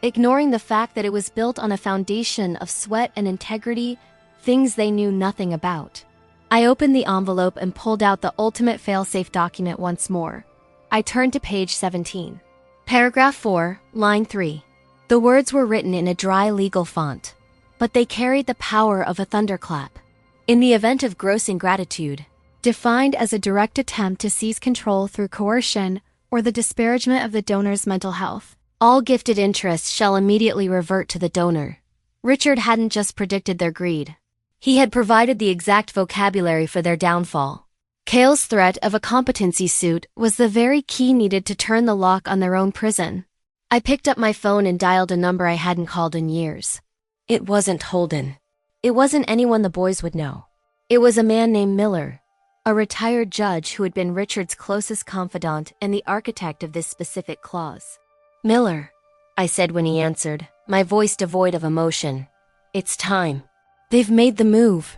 ignoring the fact that it was built on a foundation of sweat and integrity, things they knew nothing about. I opened the envelope and pulled out the ultimate failsafe document once more. I turned to page 17. Paragraph 4, line 3. The words were written in a dry legal font, but they carried the power of a thunderclap. In the event of gross ingratitude, defined as a direct attempt to seize control through coercion or the disparagement of the donor's mental health, all gifted interests shall immediately revert to the donor. Richard hadn't just predicted their greed. He had provided the exact vocabulary for their downfall. Kale's threat of a competency suit was the very key needed to turn the lock on their own prison. I picked up my phone and dialed a number I hadn't called in years. It wasn't Holden. It wasn't anyone the boys would know. It was a man named Miller, a retired judge who had been Richard's closest confidant and the architect of this specific clause. "Miller," I said when he answered, my voice devoid of emotion. "It's time. They've made the move.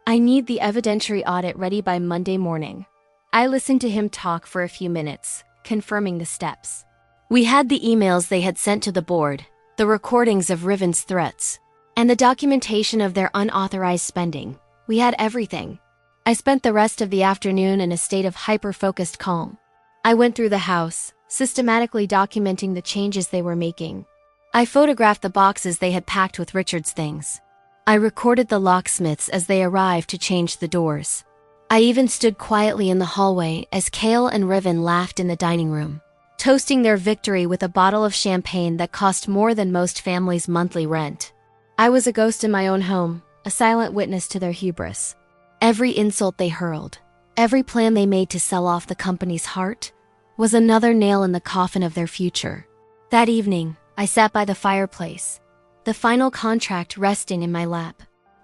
I need the evidentiary audit ready by Monday morning." I listened to him talk for a few minutes, confirming the steps. We had the emails they had sent to the board, the recordings of Riven's threats, and the documentation of their unauthorized spending. We had everything. I spent the rest of the afternoon in a state of hyper-focused calm. I went through the house, systematically documenting the changes they were making. I photographed the boxes they had packed with Richard's things. I recorded the locksmiths as they arrived to change the doors. I even stood quietly in the hallway as Kale and Riven laughed in the dining room, toasting their victory with a bottle of champagne that cost more than most families' monthly rent. I was a ghost in my own home, a silent witness to their hubris. Every insult they hurled, every plan they made to sell off the company's heart, was another nail in the coffin of their future. That evening, I sat by the fireplace, the final contract resting in my lap.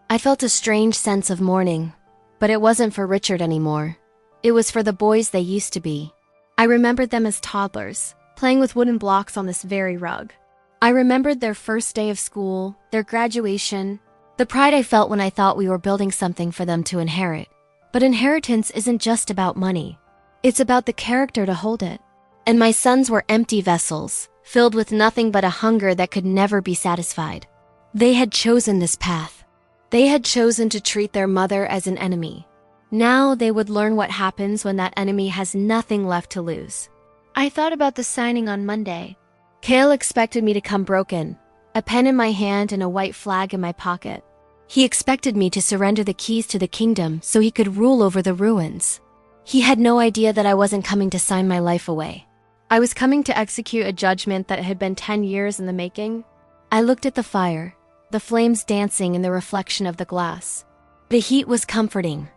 I felt a strange sense of mourning, but it wasn't for Richard anymore. It was for the boys they used to be. I remembered them as toddlers, playing with wooden blocks on this very rug. I remembered their first day of school, their graduation, the pride I felt when I thought we were building something for them to inherit. But inheritance isn't just about money. It's about the character to hold it. And my sons were empty vessels, filled with nothing but a hunger that could never be satisfied. They had chosen this path. They had chosen to treat their mother as an enemy. Now they would learn what happens when that enemy has nothing left to lose. I thought about the signing on Monday. Kale expected me to come broken, a pen in my hand and a white flag in my pocket. He expected me to surrender the keys to the kingdom so he could rule over the ruins. He had no idea that I wasn't coming to sign my life away. I was coming to execute a judgment that had been 10 years in the making. I looked at the fire, the flames dancing in the reflection of the glass. The heat was comforting,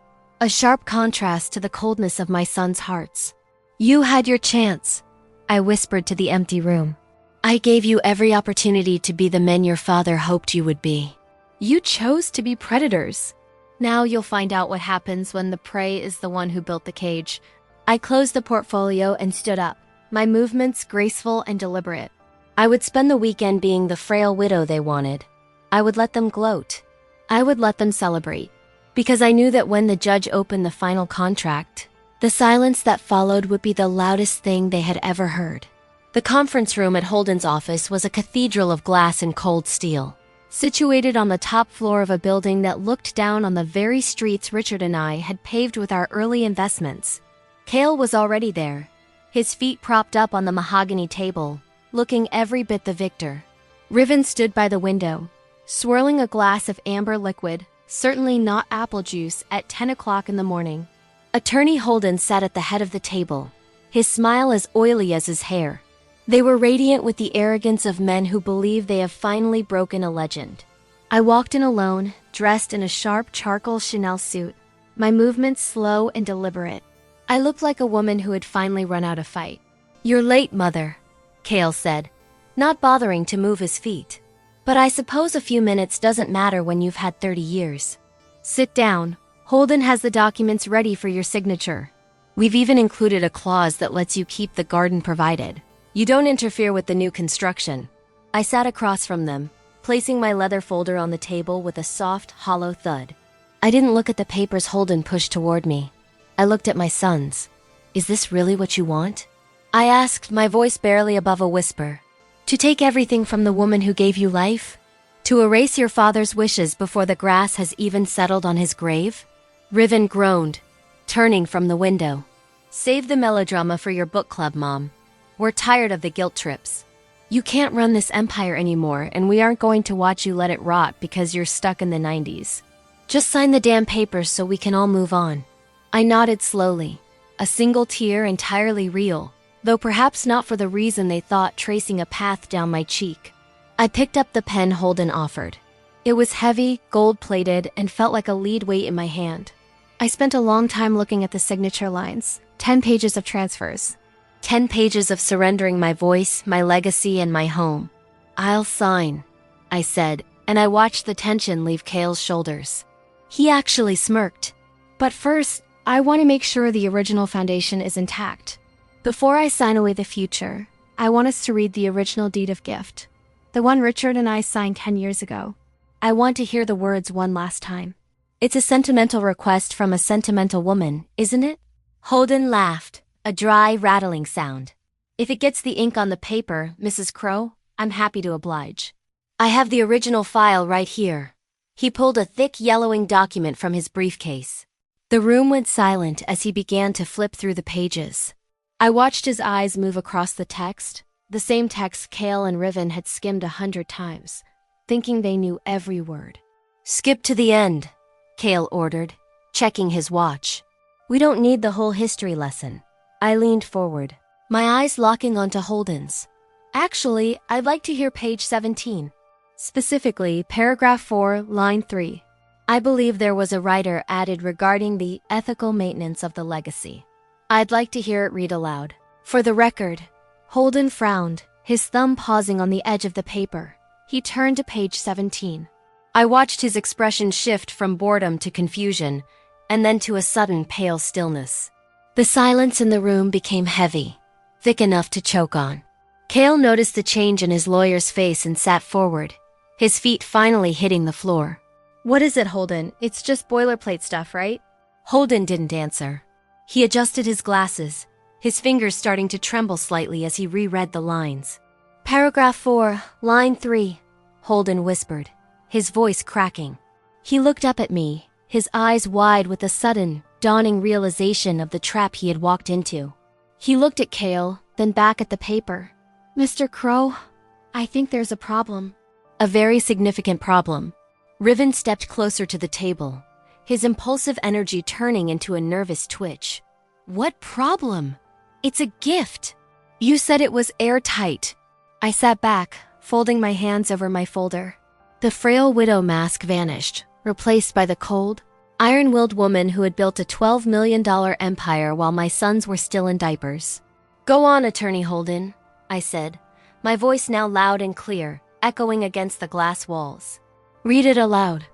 a sharp contrast to the coldness of my sons' hearts. You had your chance, I whispered to the empty room. I gave you every opportunity to be the men your father hoped you would be. You chose to be predators. Now you'll find out what happens when the prey is the one who built the cage. I closed the portfolio and stood up, my movements graceful and deliberate. I would spend the weekend being the frail widow they wanted. I would let them gloat. I would let them celebrate. Because I knew that when the judge opened the final contract, the silence that followed would be the loudest thing they had ever heard. The conference room at Holden's office was a cathedral of glass and cold steel, situated on the top floor of a building that looked down on the very streets Richard and I had paved with our early investments. Kale was already there, his feet propped up on the mahogany table, looking every bit the victor. Riven stood by the window, swirling a glass of amber liquid, certainly not apple juice, at 10 o'clock in the morning. Attorney Holden sat at the head of the table, his smile as oily as his hair. They were radiant with the arrogance of men who believe they have finally broken a legend. I walked in alone, dressed in a sharp charcoal Chanel suit, my movements slow and deliberate. I looked like a woman who had finally run out of fight. You're late, Mother, Kale said, not bothering to move his feet. But I suppose a few minutes doesn't matter when you've had 30 years. Sit down. Holden has the documents ready for your signature. We've even included a clause that lets you keep the garden provided. You don't interfere with the new construction. I sat across from them, placing my leather folder on the table with a soft, hollow thud. I didn't look at the papers Holden pushed toward me. I looked at my sons. Is this really what you want? I asked, my voice barely above a whisper. To take everything from the woman who gave you life? To erase your father's wishes before the grass has even settled on his grave? Riven groaned, turning from the window. Save the melodrama for your book club, Mom. We're tired of the guilt trips. You can't run this empire anymore, and we aren't going to watch you let it rot because you're stuck in the 90s. Just sign the damn papers so we can all move on. I nodded slowly, a single tear entirely real, though perhaps not for the reason they thought, tracing a path down my cheek. I picked up the pen Holden offered. It was heavy, gold-plated, and felt like a lead weight in my hand. I spent a long time looking at the signature lines, 10 pages of transfers. 10 pages of surrendering my voice, my legacy, and my home. I'll sign, I said, and I watched the tension leave Kale's shoulders. He actually smirked. But first, I want to make sure the original foundation is intact. Before I sign away the future, I want us to read the original deed of gift, the one Richard and I signed 10 years ago. I want to hear the words one last time. It's a sentimental request from a sentimental woman, isn't it? Holden laughed, a dry, rattling sound. If it gets the ink on the paper, Mrs. Crow, I'm happy to oblige. I have the original file right here. He pulled a thick yellowing document from his briefcase. The room went silent as he began to flip through the pages. I watched his eyes move across the text, the same text Kale and Riven had skimmed 100 times, thinking they knew every word. "Skip to the end," Kale ordered, checking his watch. "We don't need the whole history lesson." I leaned forward, my eyes locking onto Holden's. "Actually, I'd like to hear page 17. Specifically, paragraph 4, line 3. I believe there was a writer added regarding the ethical maintenance of the legacy. I'd like to hear it read aloud." "For the record." Holden frowned, his thumb pausing on the edge of the paper. He turned to page 17. I watched his expression shift from boredom to confusion, and then to a sudden pale stillness. The silence in the room became heavy, thick enough to choke on. Kale noticed the change in his lawyer's face and sat forward, his feet finally hitting the floor. "What is it, Holden? It's just boilerplate stuff, right?" Holden didn't answer. He adjusted his glasses, his fingers starting to tremble slightly as he reread the lines. "Paragraph 4, line 3, Holden whispered, his voice cracking. He looked up at me, his eyes wide with a sudden, dawning realization of the trap he had walked into. He looked at Kale, then back at the paper. "Mr. Crow, I think there's a problem." A very significant problem. Riven stepped closer to the table, his impulsive energy turning into a nervous twitch. "What problem?" "It's a gift. You said it was airtight." I sat back, folding my hands over my folder. The frail widow mask vanished, replaced by the cold, iron-willed woman who had built a $12 million empire while my sons were still in diapers. "Go on, Attorney Holden," I said, my voice now loud and clear, echoing against the glass walls. "Read it aloud.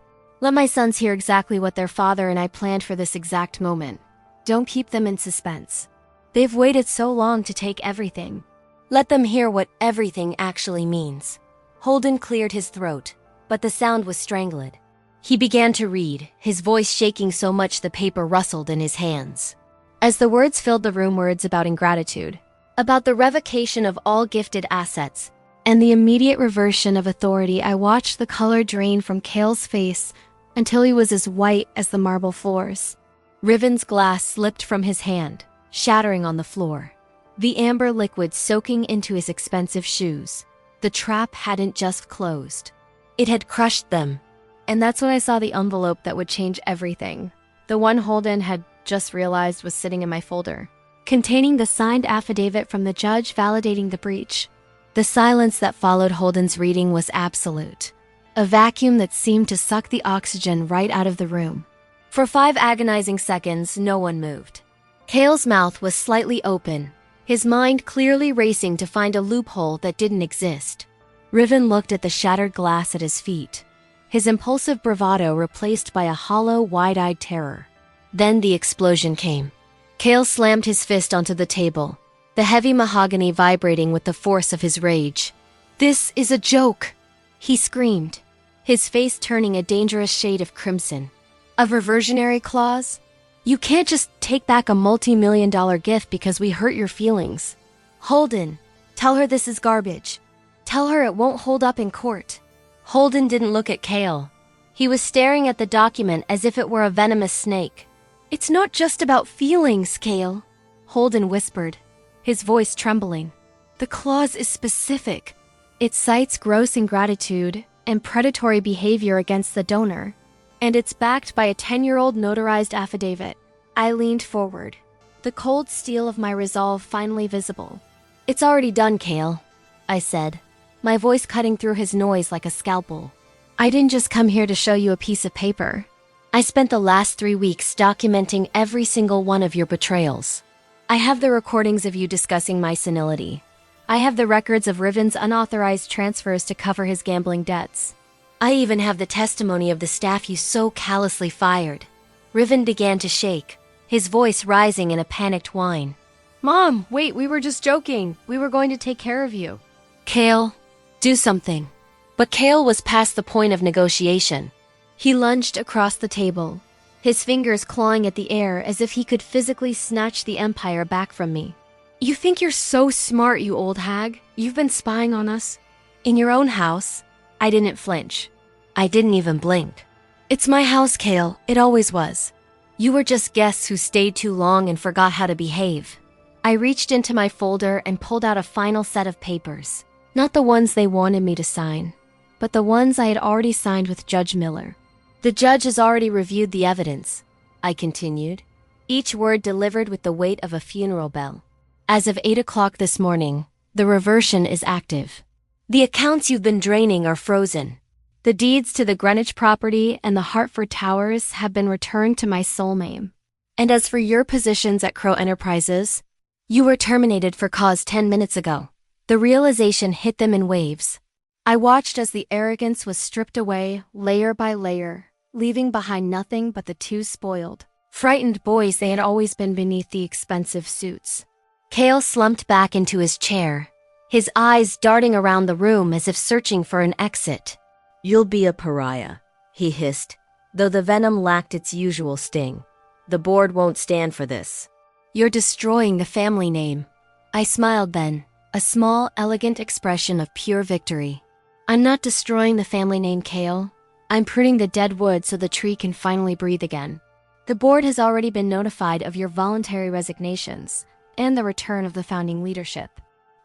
Let my sons hear exactly what their father and I planned for this exact moment. Don't keep them in suspense. They've waited so long to take everything. Let them hear what everything actually means." Holden cleared his throat, but the sound was strangled. He began to read, his voice shaking so much the paper rustled in his hands. As the words filled the room, words about ingratitude, about the revocation of all gifted assets, and the immediate reversion of authority, I watched the color drain from Kale's face until he was as white as the marble floors. Riven's glass slipped from his hand, shattering on the floor, the amber liquid soaking into his expensive shoes. The trap hadn't just closed. It had crushed them. And that's when I saw the envelope that would change everything. The one Holden had just realized was sitting in my folder, containing the signed affidavit from the judge validating the breach. The silence that followed Holden's reading was absolute, a vacuum that seemed to suck the oxygen right out of the room. For 5 agonizing seconds, no one moved. Kale's mouth was slightly open, his mind clearly racing to find a loophole that didn't exist. Riven looked at the shattered glass at his feet, his impulsive bravado replaced by a hollow, wide-eyed terror. Then the explosion came. Kale slammed his fist onto the table, the heavy mahogany vibrating with the force of his rage. "This is a joke!" he screamed, his face turning a dangerous shade of crimson. "A reversionary clause? You can't just take back a multi-million-dollar gift because we hurt your feelings. Holden, tell her this is garbage. Tell her it won't hold up in court." Holden didn't look at Kale. He was staring at the document as if it were a venomous snake. "It's not just about feelings, Kale," Holden whispered, his voice trembling. "The clause is specific. It cites gross ingratitude and predatory behavior against the donor, and it's backed by a 10-year-old notarized affidavit." I leaned forward, the cold steel of my resolve finally visible. "It's already done, Kale," I said, my voice cutting through his noise like a scalpel. "I didn't just come here to show you a piece of paper. I spent the last 3 weeks documenting every single one of your betrayals. I have the recordings of you discussing my senility. I have the records of Riven's unauthorized transfers to cover his gambling debts. I even have the testimony of the staff you so callously fired." Riven began to shake, his voice rising in a panicked whine. "Mom, wait, we were just joking. We were going to take care of you." "Kale, do something." But Kale was past the point of negotiation. He lunged across the table, his fingers clawing at the air as if he could physically snatch the empire back from me. "You think you're so smart, you old hag? You've been spying on us?" "In your own house." I didn't flinch. I didn't even blink. It's my house, Kale. It always was. You were just guests who stayed too long and forgot how to behave. I reached into my folder and pulled out a final set of papers. Not the ones they wanted me to sign, but the ones I had already signed with Judge Miller. The judge has already reviewed the evidence, I continued, each word delivered with the weight of a funeral bell. As of 8 o'clock this morning, the reversion is active. The accounts you've been draining are frozen. The deeds to the Greenwich property and the Hartford Towers have been returned to my sole name. And as for your positions at Crow Enterprises, you were terminated for cause 10 minutes ago. The realization hit them in waves. I watched as the arrogance was stripped away layer by layer, leaving behind nothing but the two spoiled, frightened boys they had always been beneath the expensive suits. Kale slumped back into his chair, his eyes darting around the room as if searching for an exit. "You'll be a pariah," he hissed, though the venom lacked its usual sting. "The board won't stand for this." You're destroying the family name. I smiled then, a small, elegant expression of pure victory. I'm not destroying the family name, Kale. I'm pruning the dead wood so the tree can finally breathe again. The board has already been notified of your voluntary resignations and the return of the founding leadership.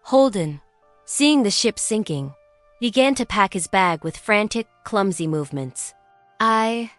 Holden, seeing the ship sinking, began to pack his bag with frantic, clumsy movements. I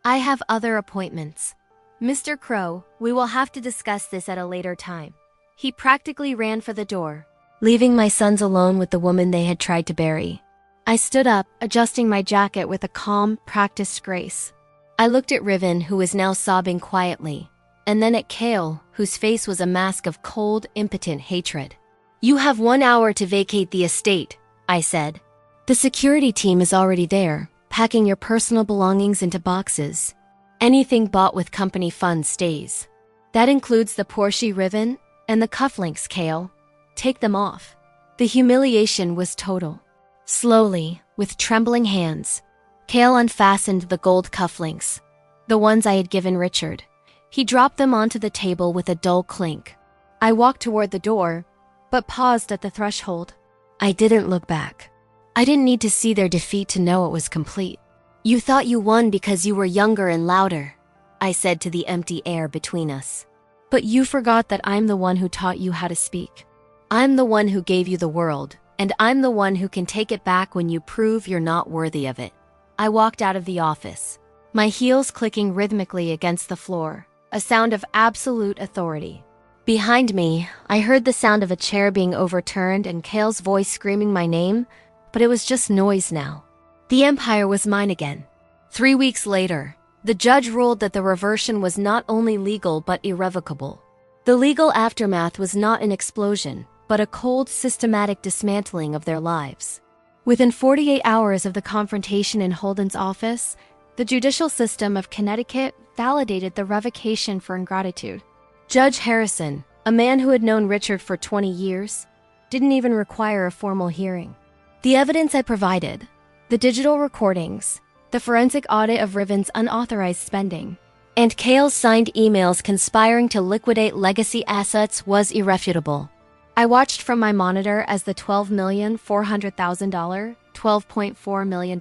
have other appointments. Mr. Crow, we will have to discuss this at a later time. He practically ran for the door, leaving my sons alone with the woman they had tried to bury. I stood up, adjusting my jacket with a calm, practiced grace. I looked at Riven, who was now sobbing quietly, and then at Kale, whose face was a mask of cold, impotent hatred. "You have 1 hour to vacate the estate," I said. The security team is already there, packing your personal belongings into boxes. Anything bought with company funds stays. That includes the Porsche Riven and the cufflinks, Kale. Take them off. The humiliation was total. Slowly, with trembling hands, Kale unfastened the gold cufflinks, the ones I had given Richard. He dropped them onto the table with a dull clink. I walked toward the door, but paused at the threshold. I didn't look back. I didn't need to see their defeat to know it was complete. "You thought you won because you were younger and louder," I said to the empty air between us. But you forgot that I'm the one who taught you how to speak. I'm the one who gave you the world, and I'm the one who can take it back when you prove you're not worthy of it. I walked out of the office, my heels clicking rhythmically against the floor, a sound of absolute authority. Behind me, I heard the sound of a chair being overturned and Kale's voice screaming my name, but it was just noise now. The empire was mine again. 3 weeks later, the judge ruled that the reversion was not only legal but irrevocable. The legal aftermath was not an explosion, but a cold, systematic dismantling of their lives. Within 48 hours of the confrontation in Holden's office, the judicial system of Connecticut validated the revocation for ingratitude. Judge Harrison, a man who had known Richard for 20 years, didn't even require a formal hearing. The evidence I provided, the digital recordings, the forensic audit of Riven's unauthorized spending, and Kale's signed emails conspiring to liquidate legacy assets was irrefutable. I watched from my monitor as the $12,400,000, $12.4 million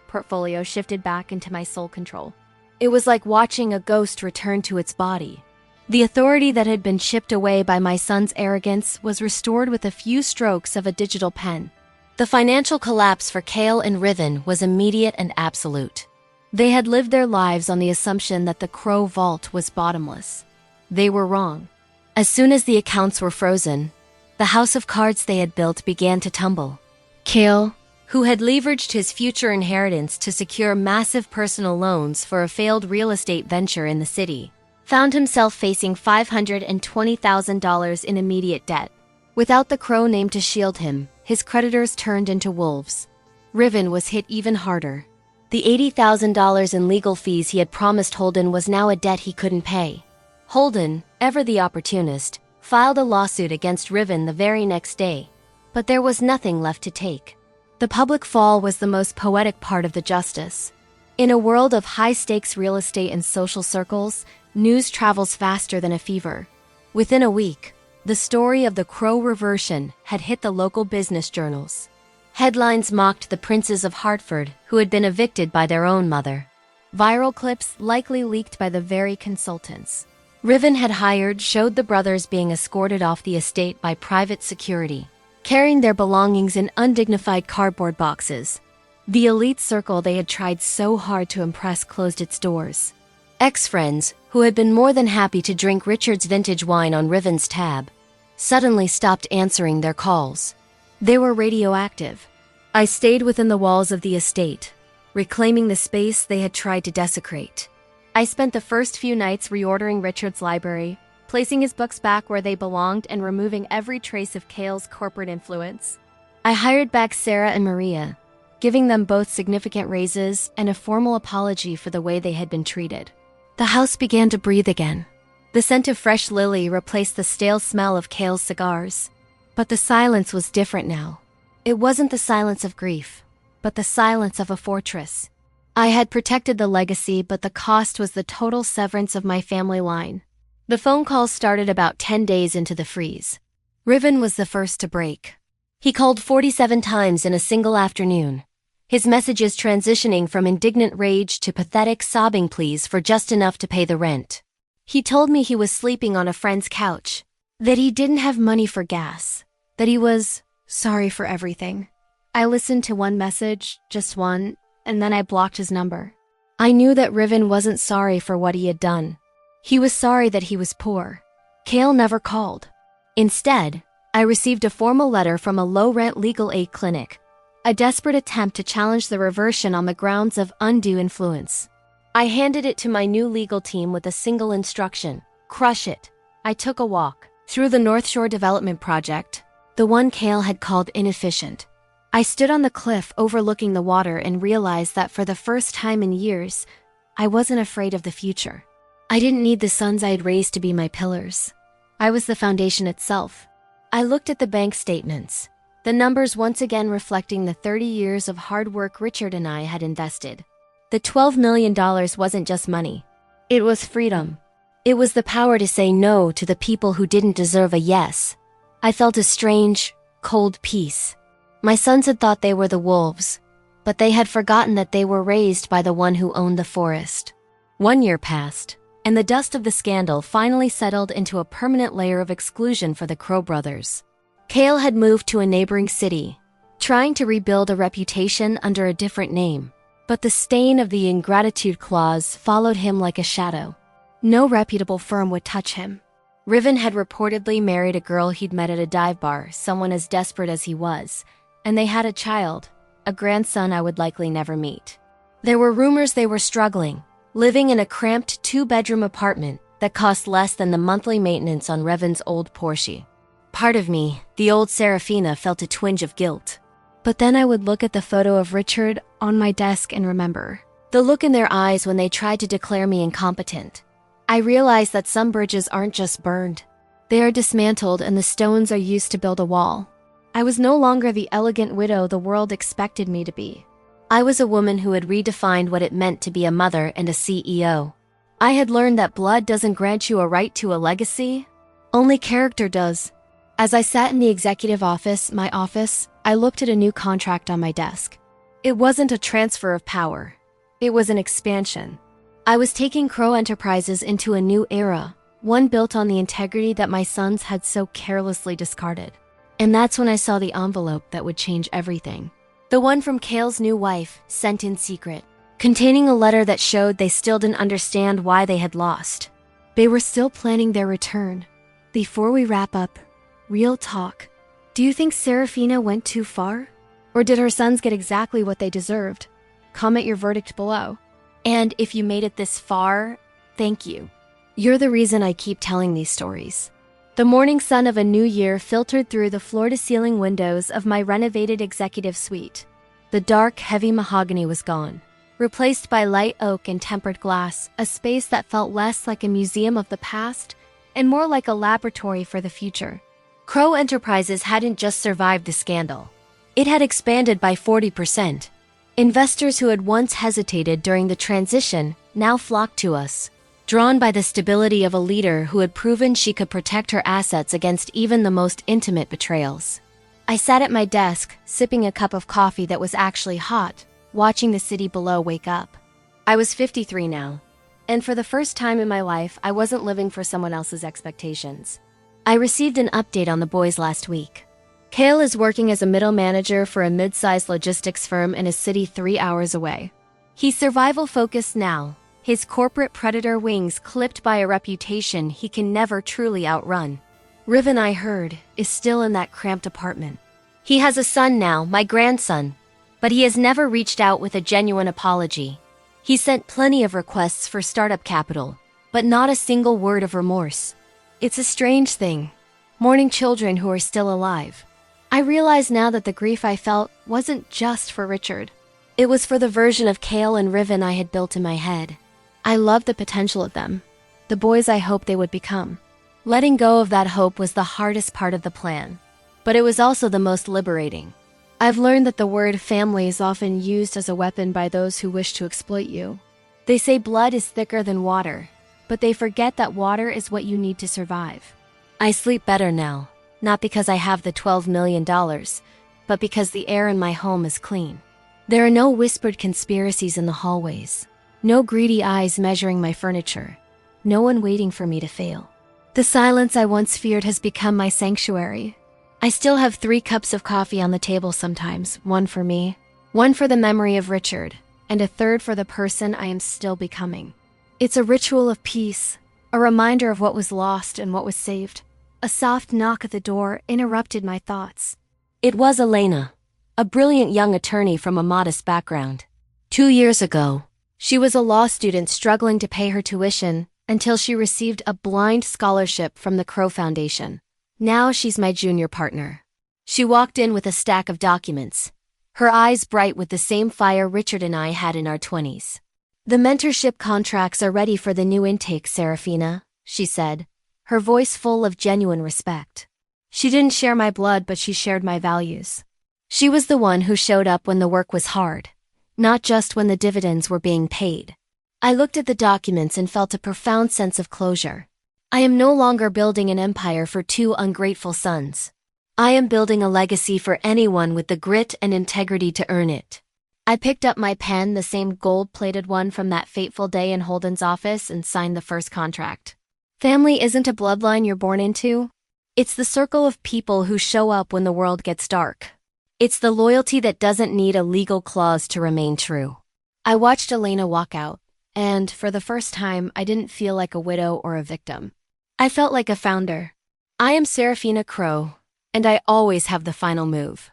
portfolio shifted back into my sole control. It was like watching a ghost return to its body. The authority that had been chipped away by my son's arrogance was restored with a few strokes of a digital pen. The financial collapse for Kale and Riven was immediate and absolute. They had lived their lives on the assumption that the Crow Vault was bottomless. They were wrong. As soon as the accounts were frozen, the house of cards they had built began to tumble. Kale, who had leveraged his future inheritance to secure massive personal loans for a failed real estate venture in the city, found himself facing $520,000 in immediate debt. Without the Crow name to shield him, his creditors turned into wolves. Riven was hit even harder. The $80,000 in legal fees he had promised Holden was now a debt he couldn't pay. Holden, ever the opportunist, filed a lawsuit against Riven the very next day, but there was nothing left to take. The public fall was the most poetic part of the justice. In a world of high-stakes real estate and social circles, news travels faster than a fever. Within a week, the story of the Crow reversion had hit the local business journals. Headlines mocked the princes of Hartford who had been evicted by their own mother. Viral clips likely leaked by the very consultants Riven had hired showed the brothers being escorted off the estate by private security, carrying their belongings in undignified cardboard boxes. The elite circle they had tried so hard to impress closed its doors. Ex-friends, who had been more than happy to drink Richard's vintage wine on Riven's tab, suddenly stopped answering their calls. They were radioactive. I stayed within the walls of the estate, reclaiming the space they had tried to desecrate. I spent the first few nights reordering Richard's library, placing his books back where they belonged and removing every trace of Cale's corporate influence. I hired back Sarah and Maria, giving them both significant raises and a formal apology for the way they had been treated. The house began to breathe again. The scent of fresh lily replaced the stale smell of Cale's cigars. But the silence was different now. It wasn't the silence of grief, but the silence of a fortress. I had protected the legacy, but the cost was the total severance of my family line. The phone calls started about 10 days into the freeze. Riven was the first to break. He called 47 times in a single afternoon, his messages transitioning from indignant rage to pathetic sobbing pleas for just enough to pay the rent. He told me he was sleeping on a friend's couch, that he didn't have money for gas, that he was sorry for everything. I listened to one message, just one, and then I blocked his number. I knew that Riven wasn't sorry for what he had done. He was sorry that he was poor. Cale never called. Instead, I received a formal letter from a low-rent legal aid clinic, a desperate attempt to challenge the reversion on the grounds of undue influence. I handed it to my new legal team with a single instruction: crush it. I took a walk through the North Shore Development Project, the one Cale had called inefficient. I stood on the cliff overlooking the water and realized that for the first time in years, I wasn't afraid of the future. I didn't need the sons I had raised to be my pillars. I was the foundation itself. I looked at the bank statements, the numbers once again reflecting the 30 years of hard work Richard and I had invested. The $12 million wasn't just money. It was freedom. It was the power to say no to the people who didn't deserve a yes. I felt a strange, cold peace. My sons had thought they were the wolves, but they had forgotten that they were raised by the one who owned the forest. 1 year passed, and the dust of the scandal finally settled into a permanent layer of exclusion for the Crow brothers. Cale had moved to a neighboring city, trying to rebuild a reputation under a different name. But the stain of the ingratitude clause followed him like a shadow. No reputable firm would touch him. Riven had reportedly married a girl he'd met at a dive bar, someone as desperate as he was, and they had a child, a grandson I would likely never meet. There were rumors they were struggling, living in a cramped 2-bedroom apartment that cost less than the monthly maintenance on Riven's old Porsche. Part of me, the old Serafina, felt a twinge of guilt. But then I would look at the photo of Richard on my desk and remember the look in their eyes when they tried to declare me incompetent. I realized that some bridges aren't just burned. They are dismantled and the stones are used to build a wall. I was no longer the elegant widow the world expected me to be. I was a woman who had redefined what it meant to be a mother and a CEO. I had learned that blood doesn't grant you a right to a legacy. Only character does. As I sat in the executive office, my office, I looked at a new contract on my desk. It wasn't a transfer of power. It was an expansion. I was taking Crow Enterprises into a new era, one built on the integrity that my sons had so carelessly discarded. And that's when I saw the envelope that would change everything. The one from Cale's new wife, sent in secret, containing a letter that showed they still didn't understand why they had lost. They were still planning their return. Before we wrap up, real talk. Do you think Serafina went too far? Or did her sons get exactly what they deserved? Comment your verdict below. And if you made it this far, thank you. You're the reason I keep telling these stories. The morning sun of a new year filtered through the floor-to-ceiling windows of my renovated executive suite. The dark, heavy mahogany was gone, replaced by light oak and tempered glass, a space that felt less like a museum of the past and more like a laboratory for the future. Crow Enterprises hadn't just survived the scandal. It had expanded by 40%. Investors who had once hesitated during the transition now flocked to us, drawn by the stability of a leader who had proven she could protect her assets against even the most intimate betrayals. I sat at my desk, sipping a cup of coffee that was actually hot, watching the city below wake up. I was 53 now, and for the first time in my life, I wasn't living for someone else's expectations. I received an update on the boys last week. Kale is working as a middle manager for a mid-sized logistics firm in a city 3 hours away. He's survival-focused now, his corporate predator wings clipped by a reputation he can never truly outrun. Riven, I heard, is still in that cramped apartment. He has a son now, my grandson, but he has never reached out with a genuine apology. He sent plenty of requests for startup capital, but not a single word of remorse. It's a strange thing, mourning children who are still alive. I realize now that the grief I felt wasn't just for Richard. It was for the version of Kale and Riven I had built in my head. I loved the potential of them, the boys I hoped they would become. Letting go of that hope was the hardest part of the plan, but it was also the most liberating. I've learned that the word family is often used as a weapon by those who wish to exploit you. They say blood is thicker than water, but they forget that water is what you need to survive. I sleep better now, not because I have the $12 million, but because the air in my home is clean. There are no whispered conspiracies in the hallways, no greedy eyes measuring my furniture, no one waiting for me to fail. The silence I once feared has become my sanctuary. I still have 3 cups of coffee on the table sometimes, one for me, one for the memory of Richard, and a third for the person I am still becoming. It's a ritual of peace, a reminder of what was lost and what was saved. A soft knock at the door interrupted my thoughts. It was Elena, a brilliant young attorney from a modest background. 2 years ago, she was a law student struggling to pay her tuition until she received a blind scholarship from the Crow Foundation. Now she's my junior partner. She walked in with a stack of documents, her eyes bright with the same fire Richard and I had in our 20s. "The mentorship contracts are ready for the new intake, Serafina," she said, her voice full of genuine respect. She didn't share my blood, but she shared my values. She was the one who showed up when the work was hard, not just when the dividends were being paid. I looked at the documents and felt a profound sense of closure. I am no longer building an empire for 2 ungrateful sons. I am building a legacy for anyone with the grit and integrity to earn it. I picked up my pen, the same gold-plated one from that fateful day in Holden's office, and signed the first contract. Family isn't a bloodline you're born into. It's the circle of people who show up when the world gets dark. It's the loyalty that doesn't need a legal clause to remain true. I watched Elena walk out, and for the first time, I didn't feel like a widow or a victim. I felt like a founder. I am Serafina Crow, and I always have the final move.